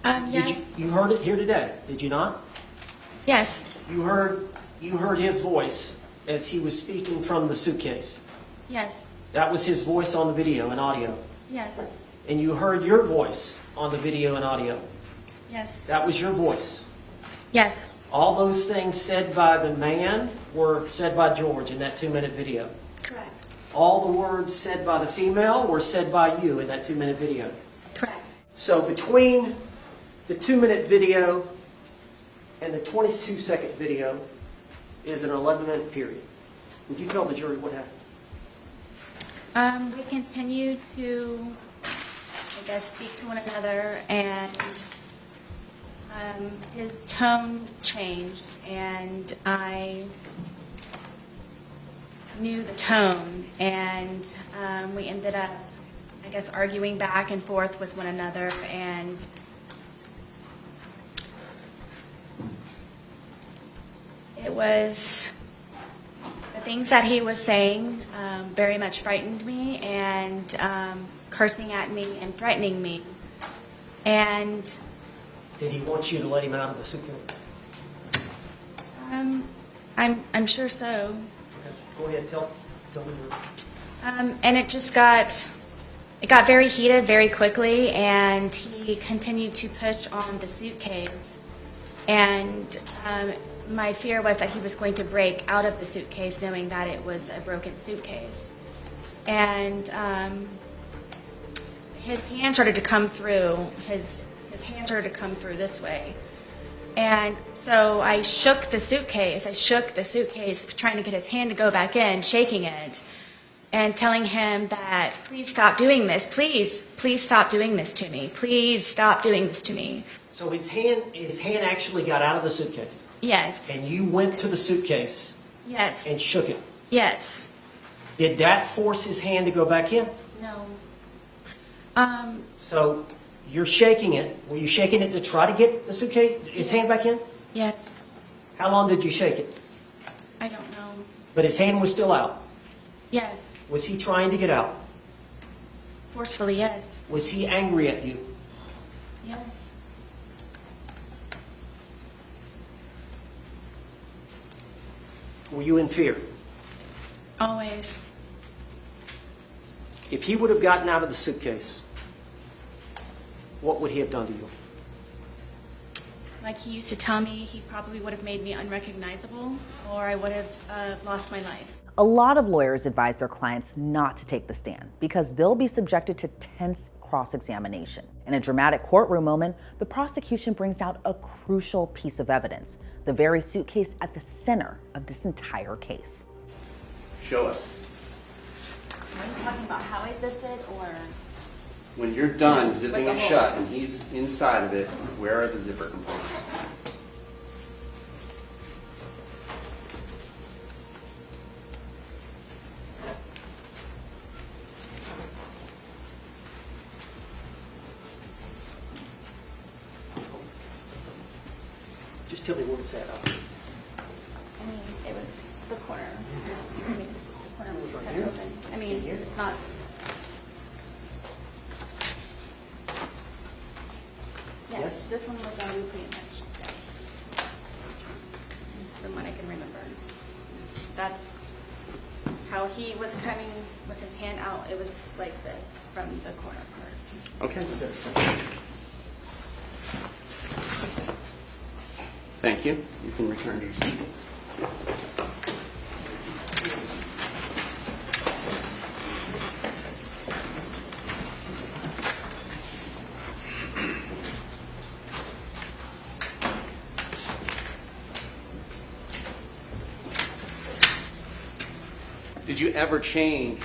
Yes. You heard it here today, did you not? Yes. You heard his voice as he was speaking from the suitcase. Yes. That was his voice on the video and audio. Yes. And you heard your voice on the video and audio. Yes. That was your voice. Yes. All those things said by the man were said by George in that 2-minute video. Correct. All the words said by the female were said by you in that 2-minute video. Correct. So between the 2-minute video and the 22-second video is an 11-minute period. Would you tell the jury what happened? We continued to, I guess, speak to one another, and his tone changed, and I knew the tone, and we ended up, I guess, arguing back and forth with one another, and it was the things that he was saying very much frightened me, and cursing at me and threatening me. And did he want you to let him out of the suitcase? I'm sure so. Go ahead, tell the jury. And it just got very heated very quickly, and he continued to push on the suitcase. And my fear was that he was going to break out of the suitcase, knowing that it was a broken suitcase. And his hand started to come through. His hand started to come through this way. And so I shook the suitcase. Trying to get his hand to go back in, shaking it, and telling him that, please stop doing this. Please stop doing this to me. Please stop doing this to me. So his hand actually got out of the suitcase? Yes. And you went to the suitcase? Yes. And shook it? Yes. Did that force his hand to go back in? No. So you're shaking it. Were you shaking it to try to get the suitcase, his hand back in? Yes. How long did you shake it? I don't know. But his hand was still out? Yes. Was he trying to get out? Forcefully, yes. Was he angry at you? Yes. Were you in fear? Always. If he would have gotten out of the suitcase, what would he have done to you? Like he used to tell me, he probably would have made me unrecognizable, or I would have lost my life. A lot of lawyers advise their clients not to take the stand because they'll be subjected to tense cross-examination. In a dramatic courtroom moment, the prosecution brings out a crucial piece of evidence, the very suitcase at the center of this entire case. Show us. Are you talking about how I zipped it, or? When you're done zipping Like a it hole. shut and he's inside of it, where are the zipper components? Just tell me where it's at. I mean, it was the corner. I mean, the corner was kind of open. I mean, it's not. Yes, this one was already pretty much. Yes. From what I can remember. That's how he was coming with his hand out. It was like this from the corner part. Okay. Thank you. You can return to your seat. Did you ever change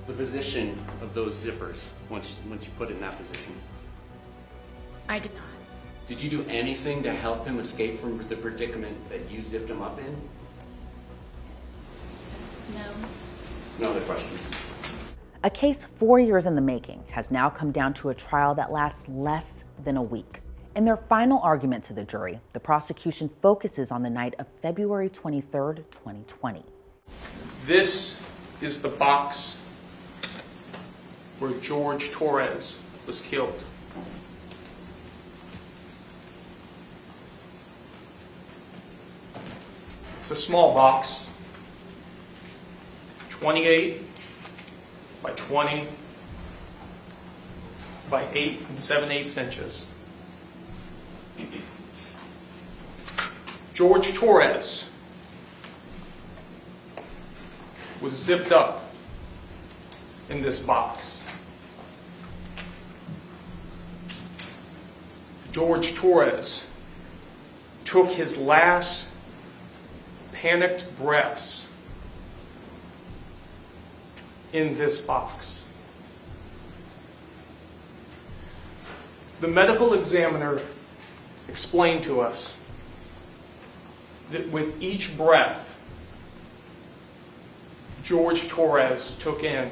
the position of those zippers once you put it in that position? I did not. Did you do anything to help him escape from the predicament that you zipped him up in? No. No other questions? A case 4 years in the making has now come down to a trial that lasts less than a week. In their final argument to the jury, the prosecution focuses on the night of February 23rd, 2020. This is the box where Jorge Torres was killed. It's a small box, 28 by 20 by 8 7/8 inches. Jorge Torres was zipped up in this box. Jorge Torres took his last panicked breaths in this box. The medical examiner explained to us that with each breath Jorge Torres took in,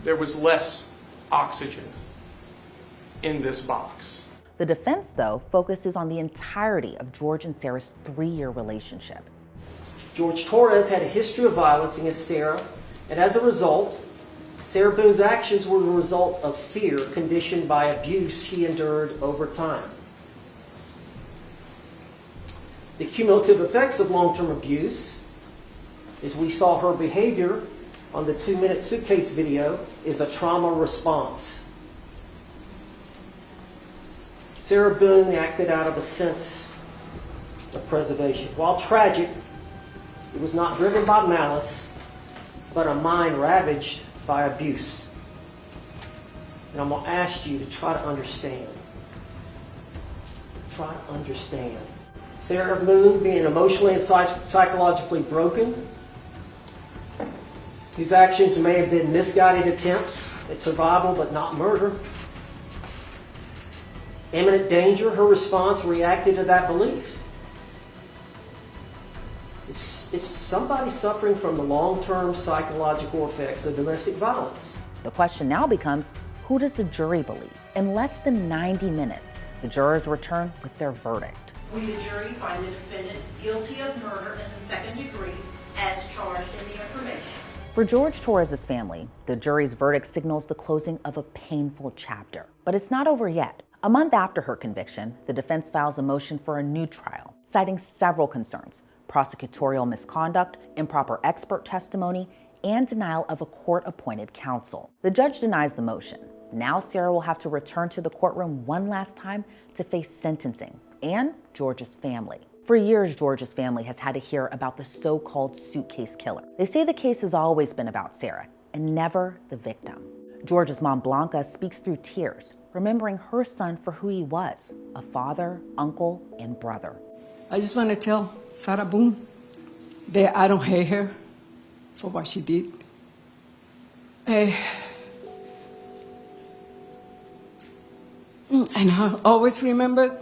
there was less oxygen in this box. The defense, though, focuses on the entirety of George and Sarah's 3-year relationship. Jorge Torres had a history of violence against Sarah, and as a result, Sarah Boone's actions were the result of fear conditioned by abuse she endured over time. The cumulative effects of long-term abuse, as we saw her behavior on the 2-minute Suitcase video, is a trauma response. Sarah Boone acted out of a sense of preservation. While tragic, it was not driven by malice, but a mind ravaged by abuse. And I'm going to ask you to try to understand. Try to understand. Sarah Boone being emotionally and psychologically broken. These actions may have been misguided attempts at survival, but not murder. Imminent danger, her response reacted to that belief. It's somebody suffering from the long-term psychological effects of domestic violence. The question now becomes, who does the jury believe? In less than 90 minutes, the jurors return with their verdict. We, the jury, find the defendant guilty of murder in the second degree as charged in the information. For Jorge Torres' family, the jury's verdict signals the closing of a painful chapter. But it's not over yet. A month after her conviction, the defense files a motion for a new trial, citing several concerns: prosecutorial misconduct, improper expert testimony, and denial of a court-appointed counsel. The judge denies the motion. Now Sarah will have to return to the courtroom one last time to face sentencing and George's family. For years, George's family has had to hear about the so-called Suitcase killer. They say the case has always been about Sarah and never the victim. George's mom, Blanca, speaks through tears, remembering her son for who he was, a father, uncle, and brother. I just want to tell Sarah Boone that I don't hate her for what she did. And I always remember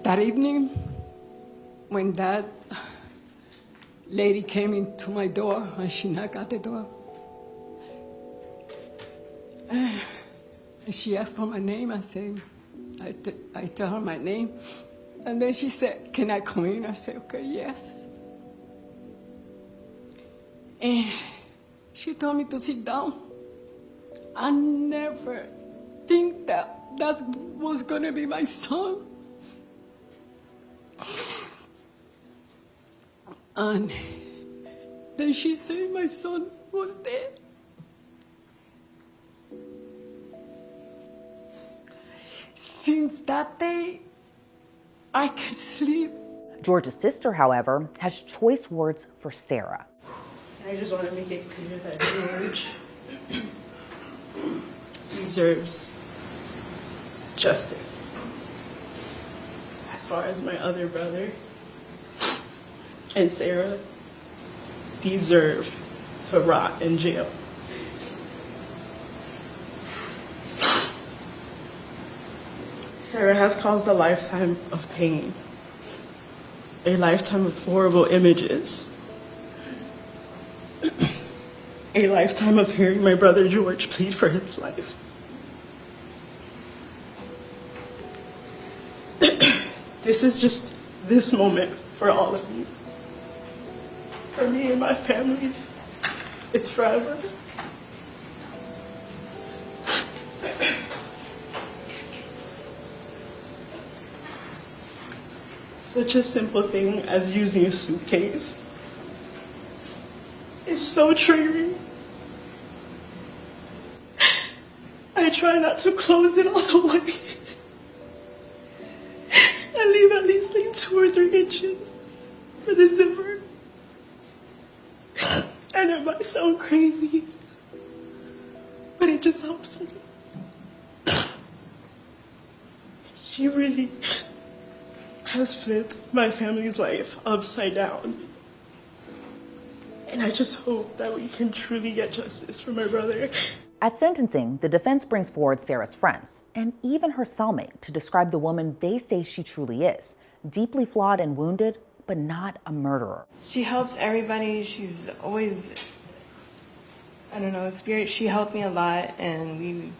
that evening when that lady came into my door and she knocked at the door. And she asked for my name. I said, I tell her my name. And then she said, "Can I come in?" I said, "Okay, yes." And she told me to sit down. I never think that was going to be my son. And then she said my son was dead. Since that day, I can't sleep. George's sister, however, has choice words for Sarah. I just want to make it clear that George deserves justice. As far as my other brother and Sarah deserve to rot in jail. Sarah has caused a lifetime of pain, a lifetime of horrible images, a lifetime of hearing my brother George plead for his life. This is just this moment for all of you. For me and my family, it's forever. Such a simple thing as using a suitcase is so triggering. I try not to close it all the way and leave at 2 or 3 inches for the zipper. And it might sound crazy, but it just helps me. She really has flipped my family's life upside down. And I just hope that we can truly get justice for my brother. At sentencing, the defense brings forward Sarah's friends and even her cellmate to describe the woman they say she truly is, deeply flawed and wounded, but not a murderer. She helps everybody. She's always, I don't know, spirit. She helped me a lot, and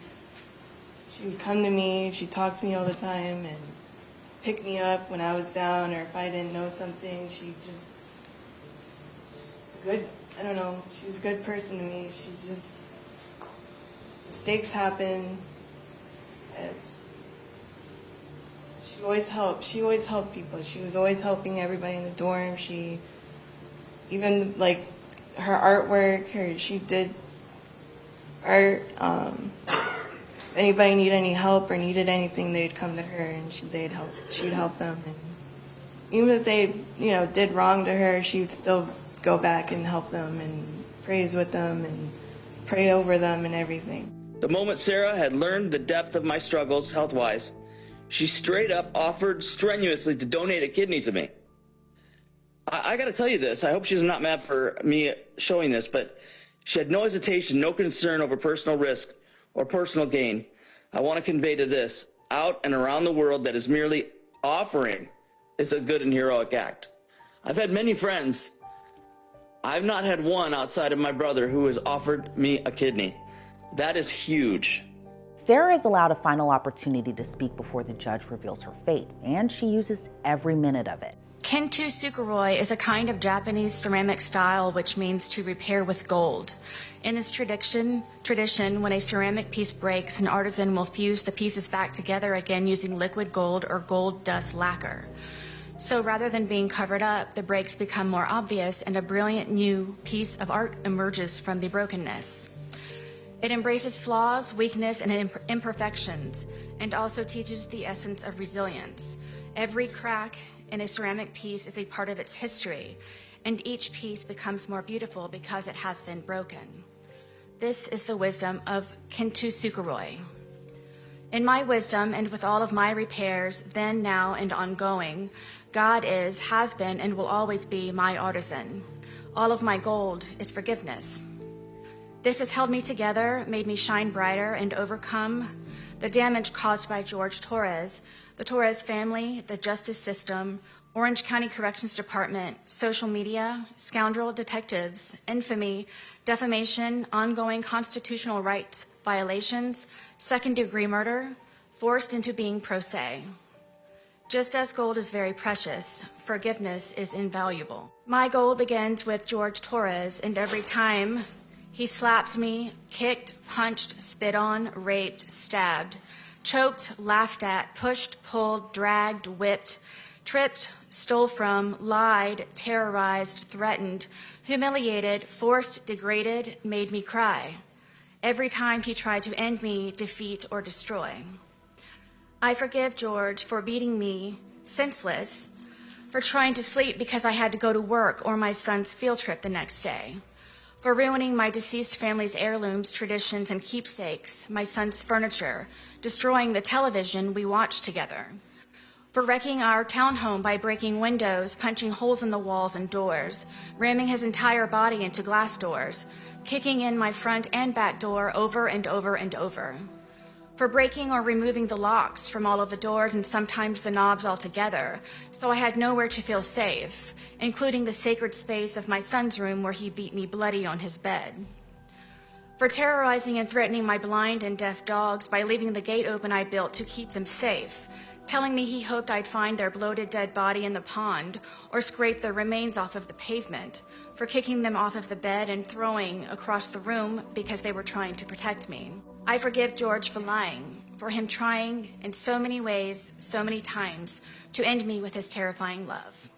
she would come to me. She talked to me all the time and pick me up when I was down, or if I didn't know something. She's good. I don't know. She was a good person to me. She just, mistakes happen. She always helped. She always helped people. She was always helping everybody in the dorm. She, even like her artwork, she did art. Anybody need any help or needed anything, they'd come to her and she'd help them. And even if they, did wrong to her, she would still go back and help them and praise with them and pray over them and everything. The moment Sarah had learned the depth of my struggles health-wise, she straight up offered strenuously to donate a kidney to me. I got to tell you this. I hope she's not mad for me showing this, but she had no hesitation, no concern over personal risk or personal gain. I want to convey to this, out and around the world, that is merely offering is a good and heroic act. I've had many friends. I've not had one outside of my brother who has offered me a kidney. That is huge. Sarah is allowed a final opportunity to speak before the judge reveals her fate, and she uses every minute of it. Kintu Sukuroi is a kind of Japanese ceramic style which means to repair with gold. In this tradition, when a ceramic piece breaks, an artisan will fuse the pieces back together again using liquid gold or gold dust lacquer. So rather than being covered up, the breaks become more obvious and a brilliant new piece of art emerges from the brokenness. It embraces flaws, weakness, and imperfections, and also teaches the essence of resilience. Every crack in a ceramic piece is a part of its history, and each piece becomes more beautiful because it has been broken. This is the wisdom of Kintu Sukuroi. In my wisdom, and with all of my repairs, then, now, and ongoing, God is, has been, and will always be my artisan. All of my gold is forgiveness. This has held me together, made me shine brighter, and overcome the damage caused by Jorge Torres, the Torres family, the justice system, Orange County Corrections Department, social media, scoundrel detectives, infamy, defamation, ongoing constitutional rights violations, second-degree murder, forced into being pro se. Just as gold is very precious, forgiveness is invaluable. My gold begins with Jorge Torres, and every time he slapped me, kicked, punched, spit on, raped, stabbed, choked, laughed at, pushed, pulled, dragged, whipped, tripped, stole from, lied, terrorized, threatened, humiliated, forced, degraded, made me cry. Every time he tried to end me, defeat, or destroy. I forgive George for beating me senseless, for trying to sleep because I had to go to work or my son's field trip the next day, for ruining my deceased family's heirlooms, traditions, and keepsakes, my son's furniture, destroying the television we watched together, for wrecking our townhome by breaking windows, punching holes in the walls and doors, ramming his entire body into glass doors, kicking in my front and back door over and over and over, for breaking or removing the locks from all of the doors and sometimes the knobs altogether, so I had nowhere to feel safe, including the sacred space of my son's room where he beat me bloody on his bed. For terrorizing and threatening my blind and deaf dogs by leaving the gate open I built to keep them safe, telling me he hoped I'd find their bloated dead body in the pond or scrape their remains off of the pavement, for kicking them off of the bed and throwing across the room because they were trying to protect me. I forgive George for lying, for him trying in so many ways, so many times, to end me with his terrifying love.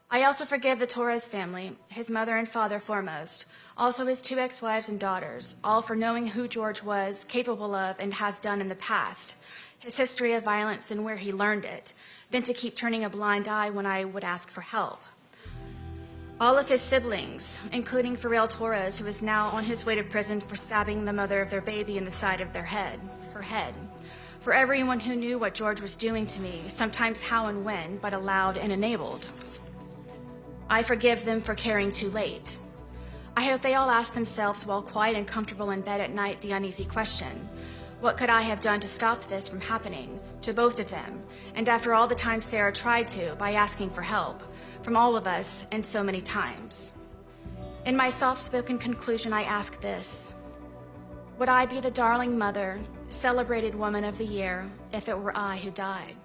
I also forgive the Torres family, his mother and father foremost, also his 2 ex-wives and daughters, all for knowing who George was capable of and has done in the past, his history of violence and where he learned it, then to keep turning a blind eye when I would ask for help. All of his siblings, including Farrell Torres, who is now on his way to prison for stabbing the mother of their baby in the side of her head. For everyone who knew what George was doing to me, sometimes how and when, but allowed and enabled. I forgive them for caring too late. I hope they all ask themselves while quiet and comfortable in bed at night the uneasy question, what could I have done to stop this from happening to both of them? And after all the time Sarah tried to, by asking for help, from all of us and so many times. In my soft-spoken conclusion, I ask this. Would I be the darling mother, celebrated woman of the year, if it were I who died?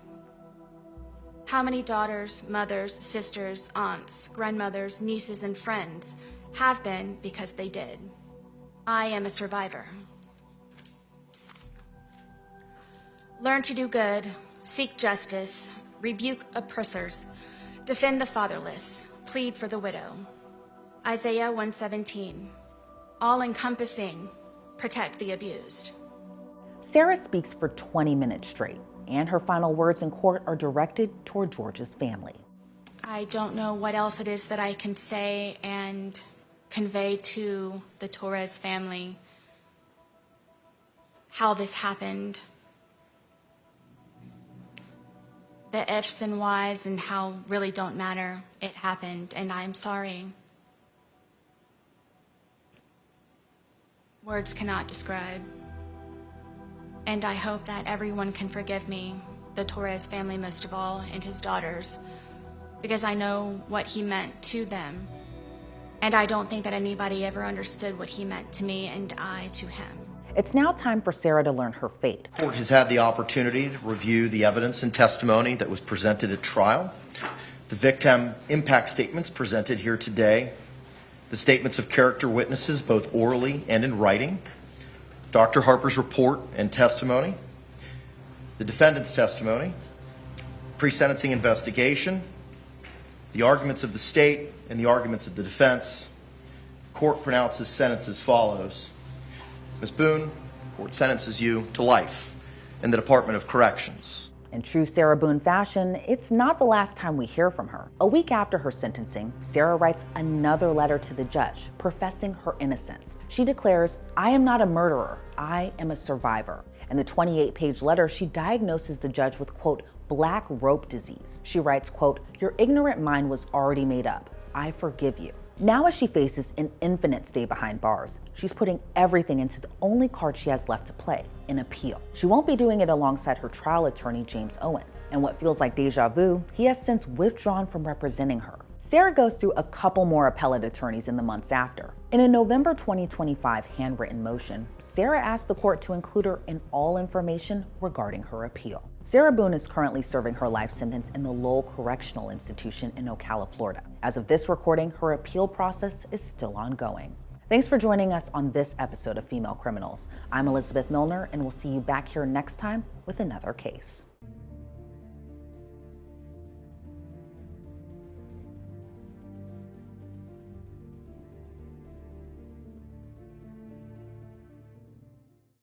How many daughters, mothers, sisters, aunts, grandmothers, nieces, and friends have been because they did? I am a survivor. Learn to do good, seek justice, rebuke oppressors, defend the fatherless, plead for the widow. Isaiah 1:17. All-encompassing, protect the abused. Sarah speaks for 20 minutes straight, and her final words in court are directed toward George's family. I don't know what else it is that I can say and convey to the Torres family how this happened. The ifs and whys and how really don't matter. It happened, and I'm sorry. Words cannot describe. And I hope that everyone can forgive me, the Torres family most of all, and his daughters, because I know what he meant to them. And I don't think that anybody ever understood what he meant to me and I to him. It's now time for Sarah to learn her fate. The court has had the opportunity to review the evidence and testimony that was presented at trial, the victim impact statements presented here today, the statements of character witnesses, both orally and in writing, Dr. Harper's report and testimony, the defendant's testimony, pre-sentencing investigation, the arguments of the state and the arguments of the defense. The court pronounces sentence as follows. Ms. Boone, the court sentences you to life in the Department of Corrections. In true Sarah Boone fashion, it's not the last time we hear from her. A week after her sentencing, Sarah writes another letter to the judge, professing her innocence. She declares, "I am not a murderer, I am a survivor." In the 28-page letter, she diagnoses the judge with, quote, black rope disease. She writes, quote, "Your ignorant mind was already made up. I forgive you." Now, as she faces an infinite stay behind bars, she's putting everything into the only card she has left to play, an appeal. She won't be doing it alongside her trial attorney, James Owens. And what feels like deja vu, he has since withdrawn from representing her. Sarah goes through a couple more appellate attorneys in the months after. In a November 2025 handwritten motion, Sarah asked the court to include her in all information regarding her appeal. Sarah Boone is currently serving her life sentence in the Lowell Correctional Institution in Ocala, Florida. As of this recording, her appeal process is still ongoing. Thanks for joining us on this episode of Female Criminals. I'm Elizabeth Millner, and we'll see you back here next time with another case.